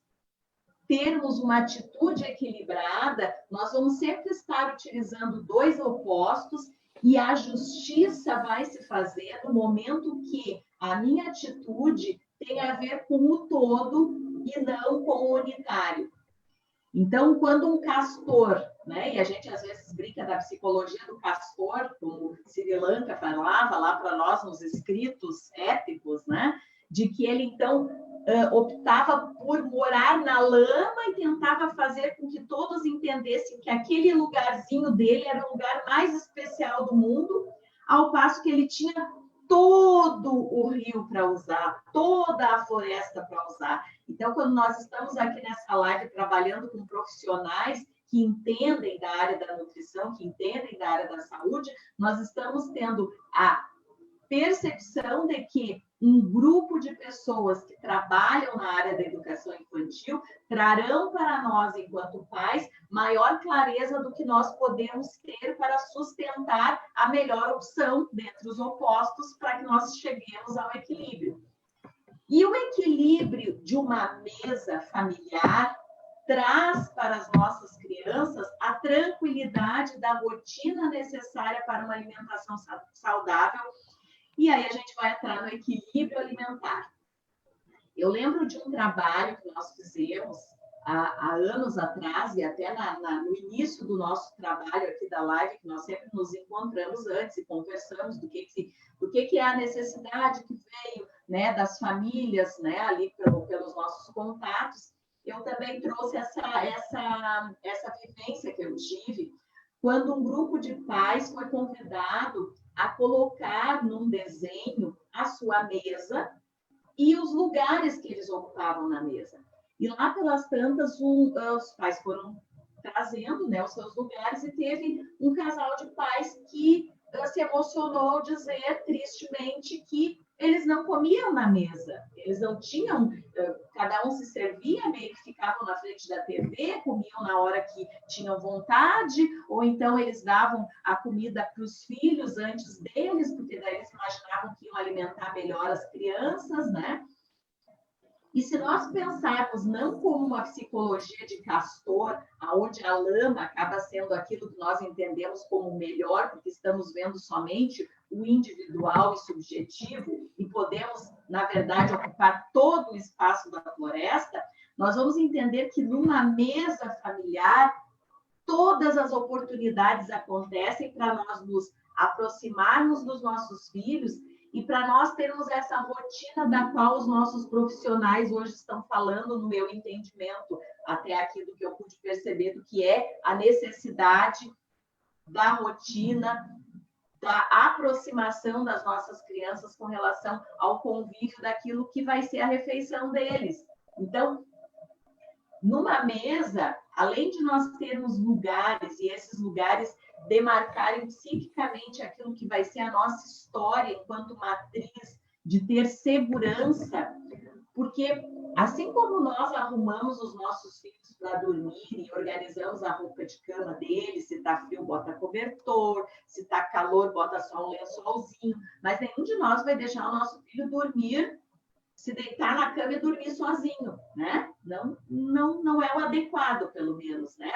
termos uma atitude equilibrada, nós vamos sempre estar utilizando dois opostos e a justiça vai se fazer no momento que a minha atitude tem a ver com o todo e não com o unitário. Então, quando um castor, né, e a gente às vezes brinca da psicologia do castor, como Sri Lanka falava lá para nós nos escritos épicos, né, de que ele então optava por morar na lama e tentava fazer com que todos entendessem que aquele lugarzinho dele era o lugar mais especial do mundo, ao passo que ele tinha todo o rio para usar, toda a floresta para usar. Então, quando nós estamos aqui nessa live trabalhando com profissionais que entendem da área da nutrição, que entendem da área da saúde, nós estamos tendo a percepção de que um grupo de pessoas que trabalham na área da educação infantil trarão para nós, enquanto pais, maior clareza do que nós podemos ter para sustentar a melhor opção dentre os opostos para que nós cheguemos ao equilíbrio. E o equilíbrio de uma mesa familiar traz para as nossas crianças a tranquilidade da rotina necessária para uma alimentação saudável. E aí a gente vai entrar no equilíbrio alimentar. Eu lembro de um trabalho que nós fizemos há anos atrás, e até no início do nosso trabalho aqui da live, que nós sempre nos encontramos antes e conversamos do que é a necessidade que veio, né, das famílias, né, ali pelos nossos contatos. Eu também trouxe essa vivência que eu tive quando um grupo de pais foi convidado a colocar num desenho a sua mesa e os lugares que eles ocupavam na mesa. E lá pelas tantas, os pais foram trazendo, né, os seus lugares e teve um casal de pais que se emocionou dizer tristemente que eles não comiam na mesa, eles não tinham, cada um se servia, meio que ficavam na frente da TV, comiam na hora que tinham vontade, ou então eles davam a comida para os filhos antes deles, porque daí eles imaginavam que iam alimentar melhor as crianças, né? E se nós pensarmos não como uma psicologia de Castor, onde a lama acaba sendo aquilo que nós entendemos como melhor, porque estamos vendo somente o individual e subjetivo, e podemos, na verdade, ocupar todo o espaço da floresta, nós vamos entender que numa mesa familiar, todas as oportunidades acontecem para nós nos aproximarmos dos nossos filhos e para nós termos essa rotina da qual os nossos profissionais hoje estão falando, no meu entendimento, até aqui do que eu pude perceber, do que é a necessidade da rotina, da aproximação das nossas crianças com relação ao convívio daquilo que vai ser a refeição deles. Então, numa mesa, além de nós termos lugares, e esses lugares demarcarem psiquicamente aquilo que vai ser a nossa história enquanto matriz de ter segurança, porque assim como nós arrumamos os nossos filhos para dormir e organizamos a roupa de cama deles, se está frio, bota cobertor, se está calor, bota só um lençolzinho, mas nenhum de nós vai deixar o nosso filho dormir, se deitar na cama e dormir sozinho, né? Não é o adequado, pelo menos, né?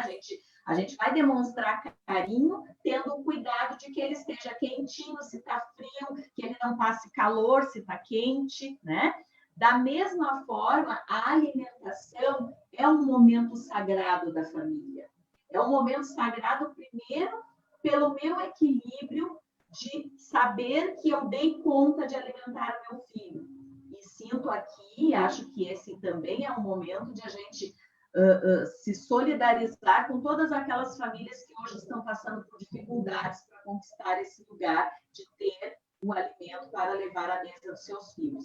A gente vai demonstrar carinho, tendo o cuidado de que ele esteja quentinho, se está frio, que ele não passe calor, se está quente, né? Da mesma forma, a alimentação é um momento sagrado da família. É um momento sagrado, primeiro, pelo meu equilíbrio de saber que eu dei conta de alimentar o meu filho. E sinto aqui, acho que esse também é um momento de a gente se solidarizar com todas aquelas famílias que hoje estão passando por dificuldades para conquistar esse lugar de ter o alimento para levar à mesa dos seus filhos.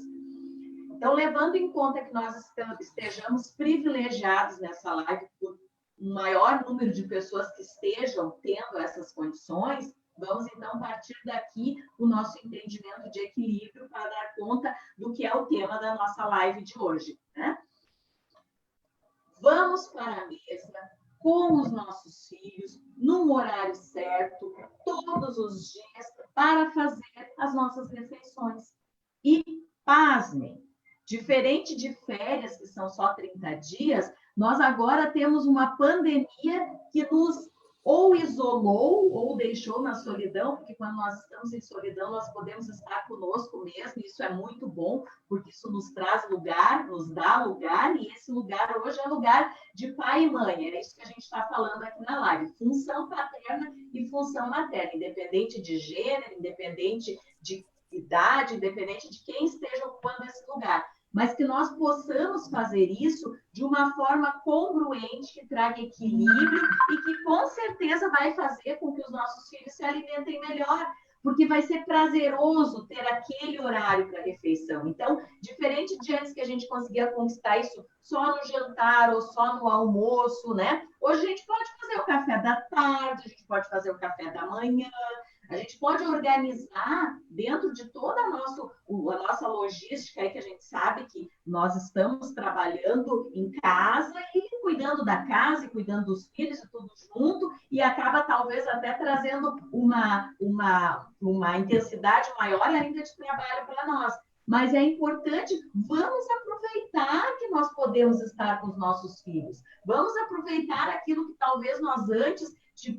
Então, levando em conta que nós estejamos privilegiados nessa live por um maior número de pessoas que estejam tendo essas condições, vamos, então, partir daqui o nosso entendimento de equilíbrio para dar conta do que é o tema da nossa live de hoje, né? Vamos para a mesa com os nossos filhos, num horário certo, todos os dias, para fazer as nossas refeições. E, pasmem, diferente de férias, que são só 30 dias, nós agora temos uma pandemia que nos ou isolou ou deixou na solidão, porque quando nós estamos em solidão, nós podemos estar conosco mesmo, e isso é muito bom, porque isso nos traz lugar, nos dá lugar, e esse lugar hoje é lugar de pai e mãe, é isso que a gente está falando aqui na live, função paterna e função materna, independente de gênero, independente de idade, independente de quem esteja ocupando esse lugar, mas que nós possamos fazer isso de uma forma congruente, que traga equilíbrio e que com certeza vai fazer com que os nossos filhos se alimentem melhor, porque vai ser prazeroso ter aquele horário para refeição. Então, diferente de antes que a gente conseguia conquistar isso só no jantar ou só no almoço, né? Hoje a gente pode fazer o café da tarde, a gente pode fazer o café da manhã, a gente pode organizar dentro de toda a nossa logística, aí que a gente sabe que nós estamos trabalhando em casa e cuidando da casa e cuidando dos filhos e tudo junto, e acaba talvez até trazendo uma intensidade maior ainda de trabalho para nós. Mas é importante, vamos aproveitar que nós podemos estar com os nossos filhos. Vamos aproveitar aquilo que talvez nós antes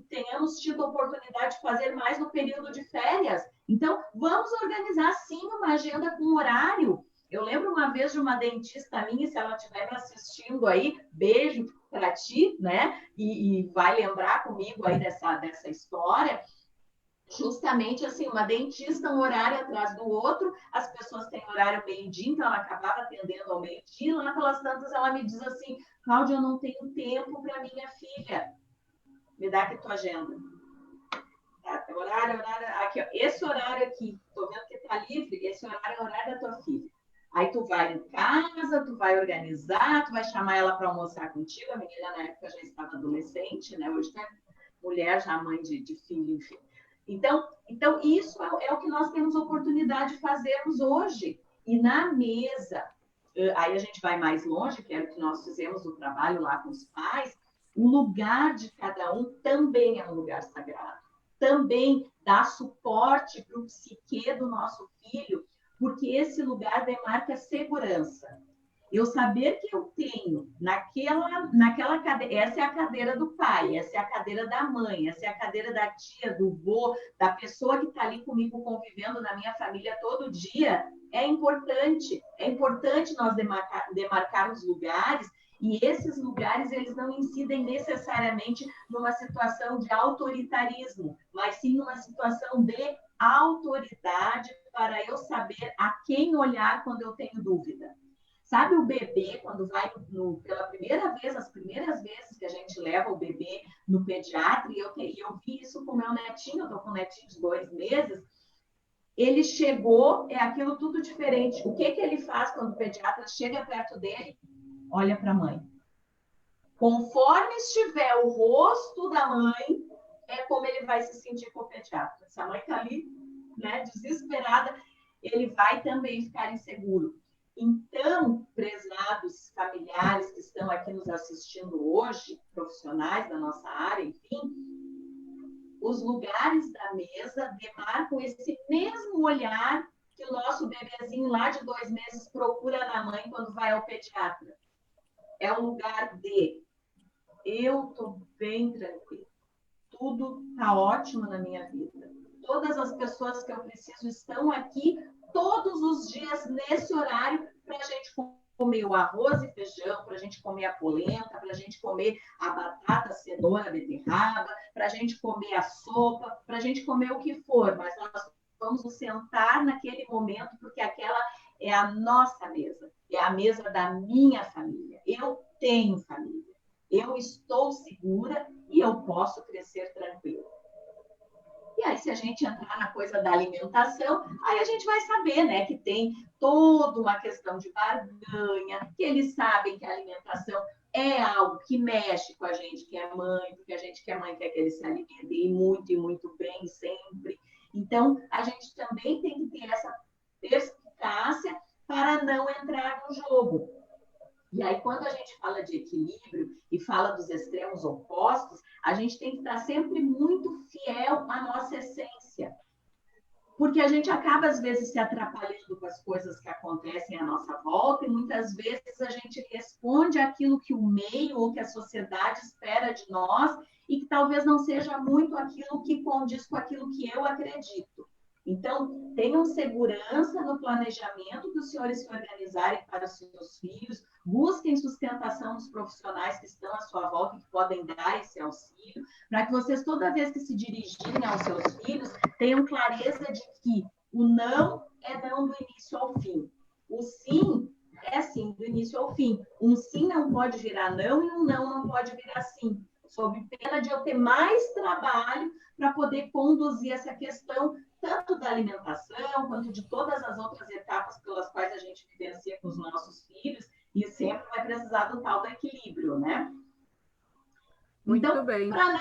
tenhamos tido a oportunidade de fazer mais no período de férias. Então, vamos organizar, sim, uma agenda com horário. Eu lembro uma vez de uma dentista minha, se ela estiver me assistindo aí, beijo para ti, né? E vai lembrar comigo aí dessa história. Justamente assim, uma dentista, um horário atrás do outro, as pessoas têm horário meio-dia, então ela acabava atendendo ao meio-dia, lá pelas tantas ela me diz assim, Cláudia, eu não tenho tempo para minha filha. Me dá aqui tua agenda. Tá? Horário, aqui, ó, esse horário aqui, tô vendo que tá livre, esse horário é o horário da tua filha. Aí tu vai em casa, tu vai organizar, tu vai chamar ela para almoçar contigo, a menina na época já estava adolescente, né? Hoje é mulher, já mãe de filho, enfim. Então isso é o que nós temos oportunidade de fazermos hoje. E na mesa, aí a gente vai mais longe, que é o que nós fizemos no trabalho lá com os pais, o lugar de cada um também é um lugar sagrado. Também dá suporte para o psique do nosso filho, porque esse lugar demarca segurança. Eu saber que eu tenho naquela cadeira, essa é a cadeira do pai, essa é a cadeira da mãe, essa é a cadeira da tia, do vô, da pessoa que está ali comigo convivendo na minha família todo dia, é importante. É importante nós demarcarmos lugares, e esses lugares eles não incidem necessariamente numa situação de autoritarismo, mas sim numa situação de autoridade para eu saber a quem olhar quando eu tenho dúvida. Sabe o bebê, quando vai pela primeira vez, as primeiras vezes que a gente leva o bebê no pediatra, e eu vi isso com o meu netinho, eu estou com um netinho de 2 meses, ele chegou, é aquilo tudo diferente. O que ele faz quando o pediatra chega perto dele? Olha para a mãe. Conforme estiver o rosto da mãe, é como ele vai se sentir com o pediatra. Se a mãe está ali, né, desesperada, ele vai também ficar inseguro. Então, prezados familiares que estão aqui nos assistindo hoje, profissionais da nossa área, enfim, os lugares da mesa demarcam esse mesmo olhar que o nosso bebezinho lá de 2 meses procura na mãe quando vai ao pediatra. É um lugar de eu estou bem tranquila, tudo está ótimo na minha vida. Todas as pessoas que eu preciso estão aqui todos os dias nesse horário para a gente comer o arroz e feijão, para a gente comer a polenta, para a gente comer a batata, a cenoura, a beterraba, para a gente comer a sopa, para a gente comer o que for, mas nós vamos nos sentar naquele momento porque aquela é a nossa mesa, é a mesa da minha família. Eu tenho família, eu estou segura e eu posso crescer tranquila. E aí, se a gente entrar na coisa da alimentação, aí a gente vai saber, né, que tem toda uma questão de barganha, que eles sabem que a alimentação é algo que mexe com a gente que é mãe, porque a gente que é mãe quer que eles se alimentem muito e muito bem sempre. Então, a gente também tem que ter essa perspicácia para não entrar no jogo. E aí, quando a gente fala de equilíbrio e fala dos extremos opostos, a gente tem que estar sempre muito fiel à nossa essência. Porque a gente acaba, às vezes, se atrapalhando com as coisas que acontecem à nossa volta e muitas vezes a gente responde àquilo que o meio ou que a sociedade espera de nós e que talvez não seja muito aquilo que condiz com aquilo que eu acredito. Então, tenham segurança no planejamento dos senhores se organizarem para os seus filhos, busquem sustentação dos profissionais que estão à sua volta e que podem dar esse auxílio, para que vocês, toda vez que se dirigirem aos seus filhos, tenham clareza de que o não é não do início ao fim. O sim é sim do início ao fim. Um sim não pode virar não e um não pode virar sim. Sob pena de eu ter mais trabalho para poder conduzir essa questão tanto da alimentação, quanto de todas as outras etapas pelas quais a gente vivencia com os nossos filhos, e sempre vai precisar do tal do equilíbrio, né? Muito então, bem. Para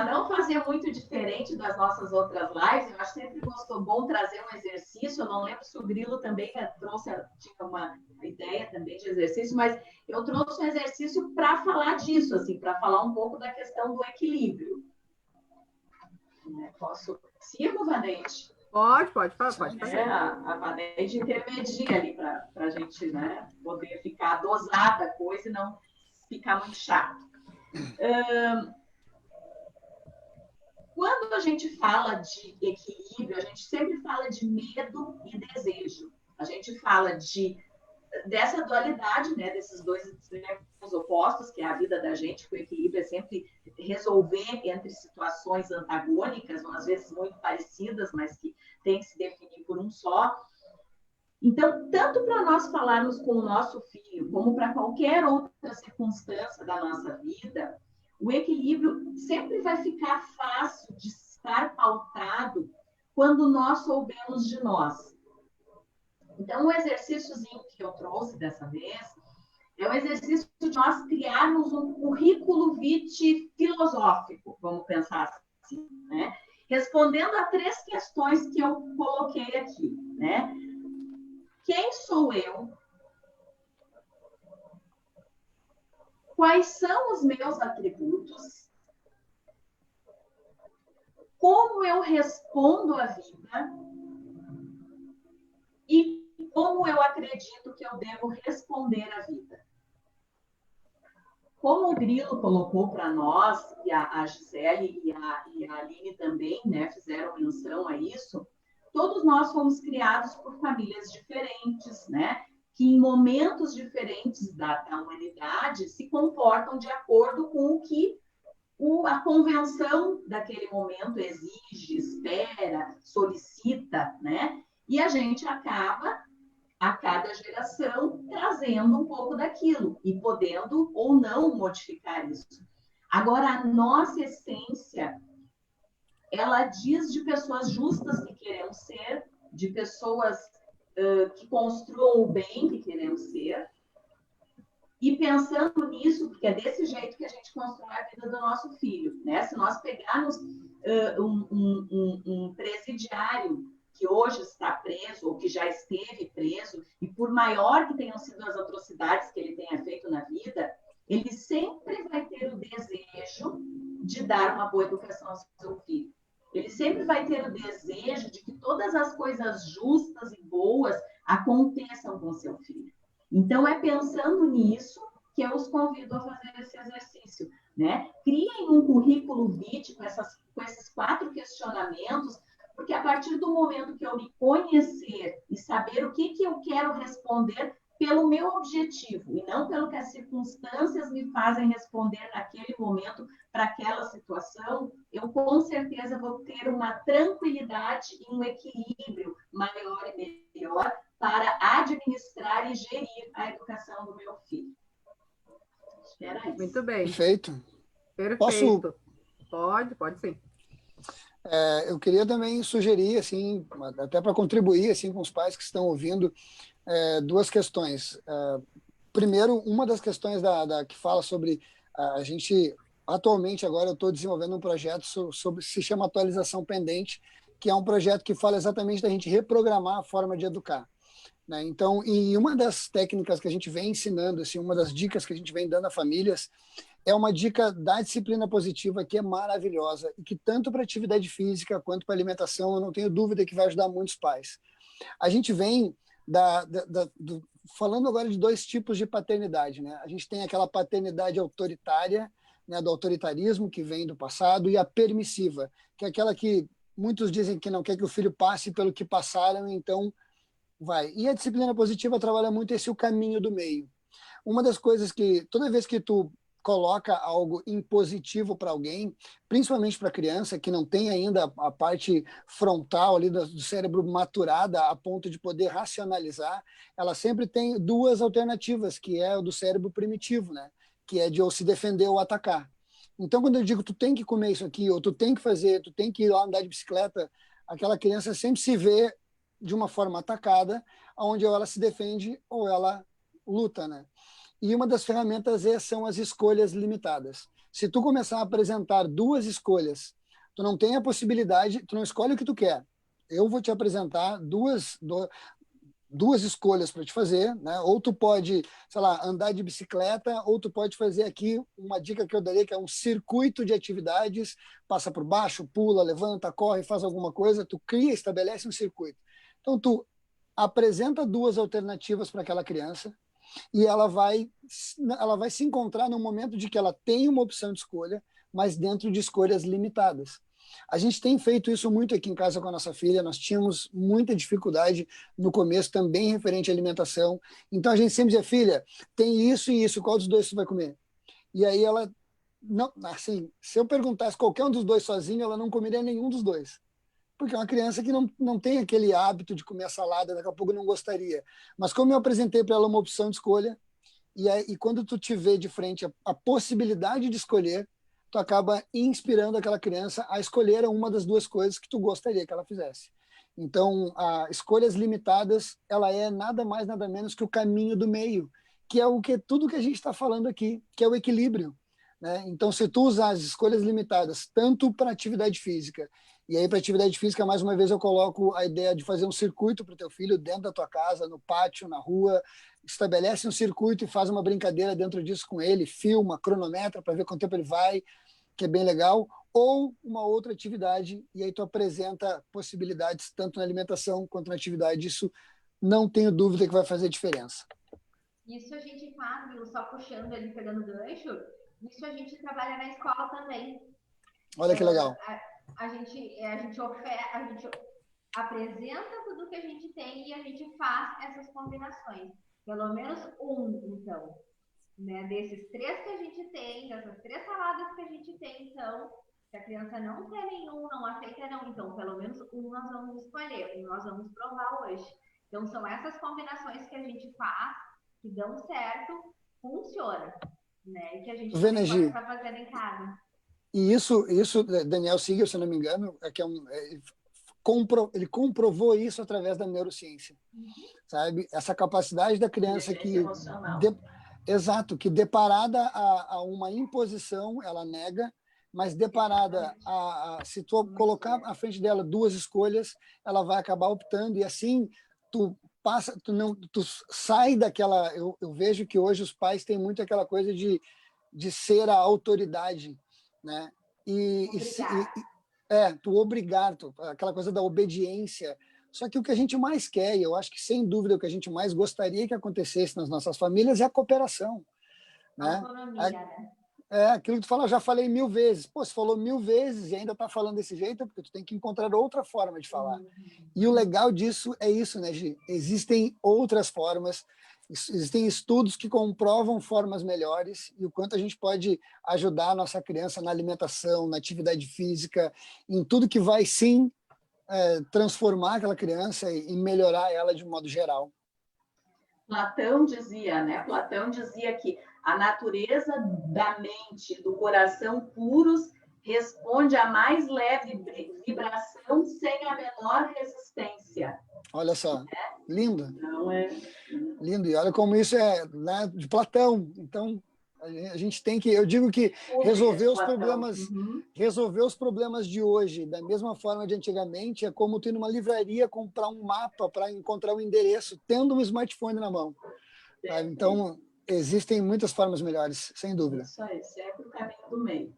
não fazer muito diferente das nossas outras lives, eu acho sempre bom trazer um exercício. Eu não lembro se o Grilo também tinha uma ideia também de exercício, mas eu trouxe um exercício para falar disso, assim, para falar um pouco da questão do equilíbrio. Posso? Sigo, Vaneide? Pode fazer. A Vaneide intermedia ali para a gente, né, poder ficar dosada a coisa e não ficar muito chato. Quando a gente fala de equilíbrio, a gente sempre fala de medo e desejo. A gente fala dessa dualidade, né, desses dois extremos opostos, que é a vida da gente, que o equilíbrio é sempre resolver entre situações antagônicas, ou às vezes muito parecidas, mas que tem que se definir por um só. Então, tanto para nós falarmos com o nosso filho, como para qualquer outra circunstância da nossa vida, o equilíbrio sempre vai ficar fácil de estar pautado quando nós soubermos de nós. Então, o exercíciozinho que eu trouxe dessa vez É um exercício de nós criarmos um currículo vitae filosófico, vamos pensar assim, né? Respondendo a 3 questões que eu coloquei aqui, né? Quem sou eu? Quais são os meus atributos? Como eu respondo à vida? E como eu acredito que eu devo responder à vida? Como o Grilo colocou para nós, e a Gisele e a Aline também, né, fizeram menção a isso, todos nós fomos criados por famílias diferentes, né, que em momentos diferentes da humanidade se comportam de acordo com o que a convenção daquele momento exige, espera, solicita, né? E a gente acaba, a cada geração, trazendo um pouco daquilo e podendo ou não modificar isso. Agora, a nossa essência, ela diz de pessoas justas que queremos ser, de pessoas que construam o bem que queremos ser, e pensando nisso, porque é desse jeito que a gente constrói a vida do nosso filho, né? Se nós pegarmos um presidiário que hoje está preso ou que já esteve preso, e por maior que tenham sido as atrocidades que ele tenha feito na vida, ele sempre vai ter o desejo de dar uma boa educação ao seu filho. Ele sempre vai ter o desejo de que todas as coisas justas e boas aconteçam com o seu filho. Então, é pensando nisso que eu os convido a fazer esse exercício, né? Criem um currículo vitae com esses 4 questionamentos, porque a partir do momento que eu me conhecer e saber o que eu quero responder pelo meu objetivo, e não pelo que as circunstâncias me fazem responder naquele momento para aquela situação, eu com certeza vou ter uma tranquilidade e um equilíbrio maior e melhor para administrar e gerir a educação do meu filho. Espera isso. Muito bem. Perfeito. Perfeito. Pode sim. Eu queria também sugerir, assim, até para contribuir assim, com os pais que estão ouvindo, 2 questões. Primeiro, uma das questões que fala sobre a gente, atualmente, agora eu estou desenvolvendo um projeto se chama Atualização Pendente, que é um projeto que fala exatamente da gente reprogramar a forma de educar. Né? Então, e uma das técnicas que a gente vem ensinando, assim, uma das dicas que a gente vem dando a famílias, é uma dica da disciplina positiva que é maravilhosa e que tanto para atividade física quanto para alimentação, eu não tenho dúvida que vai ajudar muitos pais. A gente vem falando agora de 2 tipos de paternidade. Né? A gente tem aquela paternidade autoritária, né, do autoritarismo que vem do passado, e a permissiva, que é aquela que muitos dizem que não quer que o filho passe pelo que passaram, então vai. E a disciplina positiva trabalha muito o caminho do meio. Uma das coisas que, toda vez que tu coloca algo impositivo para alguém, principalmente para a criança, que não tem ainda a parte frontal ali do cérebro maturada a ponto de poder racionalizar, ela sempre tem 2 alternativas, que é o do cérebro primitivo, né? Que é de ou se defender ou atacar. Então, quando eu digo tu tem que comer isso aqui, ou tu tem que fazer, tu tem que ir lá andar de bicicleta, aquela criança sempre se vê de uma forma atacada, onde ou ela se defende ou ela luta, né? E uma das ferramentas são as escolhas limitadas. Se tu começar a apresentar 2 escolhas, tu não tem a possibilidade, tu não escolhe o que tu quer. Eu vou te apresentar duas escolhas para te fazer, né? Ou tu pode, sei lá, andar de bicicleta, ou tu pode fazer aqui uma dica que eu daria, que é um circuito de atividades, passa por baixo, pula, levanta, corre, faz alguma coisa, tu cria, estabelece um circuito. Então, tu apresenta 2 alternativas para aquela criança, e ela vai se encontrar no momento de que ela tem uma opção de escolha, mas dentro de escolhas limitadas. A gente tem feito isso muito aqui em casa com a nossa filha, nós tínhamos muita dificuldade no começo também referente à alimentação, então a gente sempre dizia, filha, tem isso e isso, qual dos 2 você vai comer? E aí ela, não, assim, se eu perguntasse qualquer um dos 2 sozinho, ela não comeria nenhum dos 2. Porque é uma criança que não tem aquele hábito de comer salada, daqui a pouco não gostaria. Mas como eu apresentei para ela uma opção de escolha, e quando tu te vê de frente a possibilidade de escolher, tu acaba inspirando aquela criança a escolher uma das 2 coisas que tu gostaria que ela fizesse. Então, escolhas limitadas, ela é nada mais, nada menos que o caminho do meio, que é tudo que a gente está falando aqui, que é o equilíbrio, né? Então, se tu usar as escolhas limitadas tanto para atividade física, e aí para atividade física, mais uma vez, eu coloco a ideia de fazer um circuito para o teu filho dentro da tua casa, no pátio, na rua, estabelece um circuito e faz uma brincadeira dentro disso com ele, filma, cronometra para ver quanto tempo ele vai, que é bem legal, ou uma outra atividade, e aí tu apresenta possibilidades tanto na alimentação quanto na atividade. Isso não tenho dúvida que vai fazer diferença. Isso a gente faz, viu, só puxando ali, pegando gancho, isso a gente trabalha na escola também. Olha que legal. A gente apresenta tudo que a gente tem e a gente faz essas combinações. Pelo menos então, né? Desses 3 que a gente tem, dessas 3 saladas que a gente tem, então, se a criança não quer nenhum, não aceita não, então pelo menos nós vamos escolher, nós vamos provar hoje. Então são essas combinações que a gente faz, que dão certo, funciona, né? E que a gente pode estar fazendo em casa. E isso, Daniel Siegel, se não me engano, ele comprovou isso através da neurociência, sabe? Essa capacidade da criança que deparada a uma imposição, ela nega, mas deparada se tu colocar à frente dela 2 escolhas, ela vai acabar optando, e assim tu sai daquela... Eu vejo que hoje os pais têm muito aquela coisa de ser a autoridade, né? Tu obrigar, aquela coisa da obediência. Só que o que a gente mais quer, e eu acho que sem dúvida o que a gente mais gostaria que acontecesse nas nossas famílias é a cooperação, né? Autonomia, né? Aquilo que tu fala, eu já falei 1000 vezes. Pô, se falou 1000 vezes e ainda está falando desse jeito, é porque tu tem que encontrar outra forma de falar. E o legal disso é isso, né, Gi? Existem outras formas, existem estudos que comprovam formas melhores e o quanto a gente pode ajudar a nossa criança na alimentação, na atividade física, em tudo que vai, sim, transformar aquela criança e melhorar ela de um modo geral. Platão dizia, né? Platão dizia que a natureza da mente, do coração puros responde à mais leve vibração sem a menor resistência. Olha só, lindo. Não é? Lindo. E olha como isso é, né, de Platão. Então, a gente tem que... Eu digo que resolver os problemas de hoje, da mesma forma de antigamente, é como tu ir numa livraria comprar um mapa para encontrar um endereço, tendo um smartphone na mão. Sabe? Então, existem muitas formas melhores, sem dúvida. Isso aí, sempre o caminho do meio.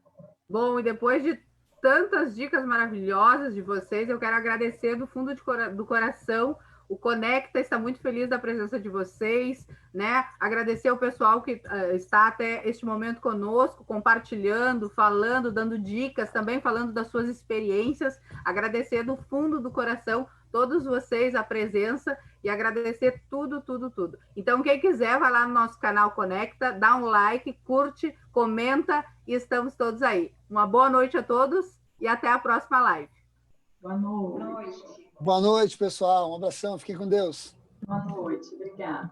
Bom, e depois de tantas dicas maravilhosas de vocês, eu quero agradecer do fundo do coração. O Conecta está muito feliz da presença de vocês, né? Agradecer ao pessoal que está até este momento conosco, compartilhando, falando, dando dicas, também falando das suas experiências. Agradecer do fundo do coração todos vocês a presença e agradecer tudo. Então, quem quiser, vai lá no nosso canal Conecta, dá um like, curte, comenta e estamos todos aí. Uma boa noite a todos e até a próxima live. Boa noite. Boa noite, pessoal. Um abração. Fiquem com Deus. Boa noite. Obrigada.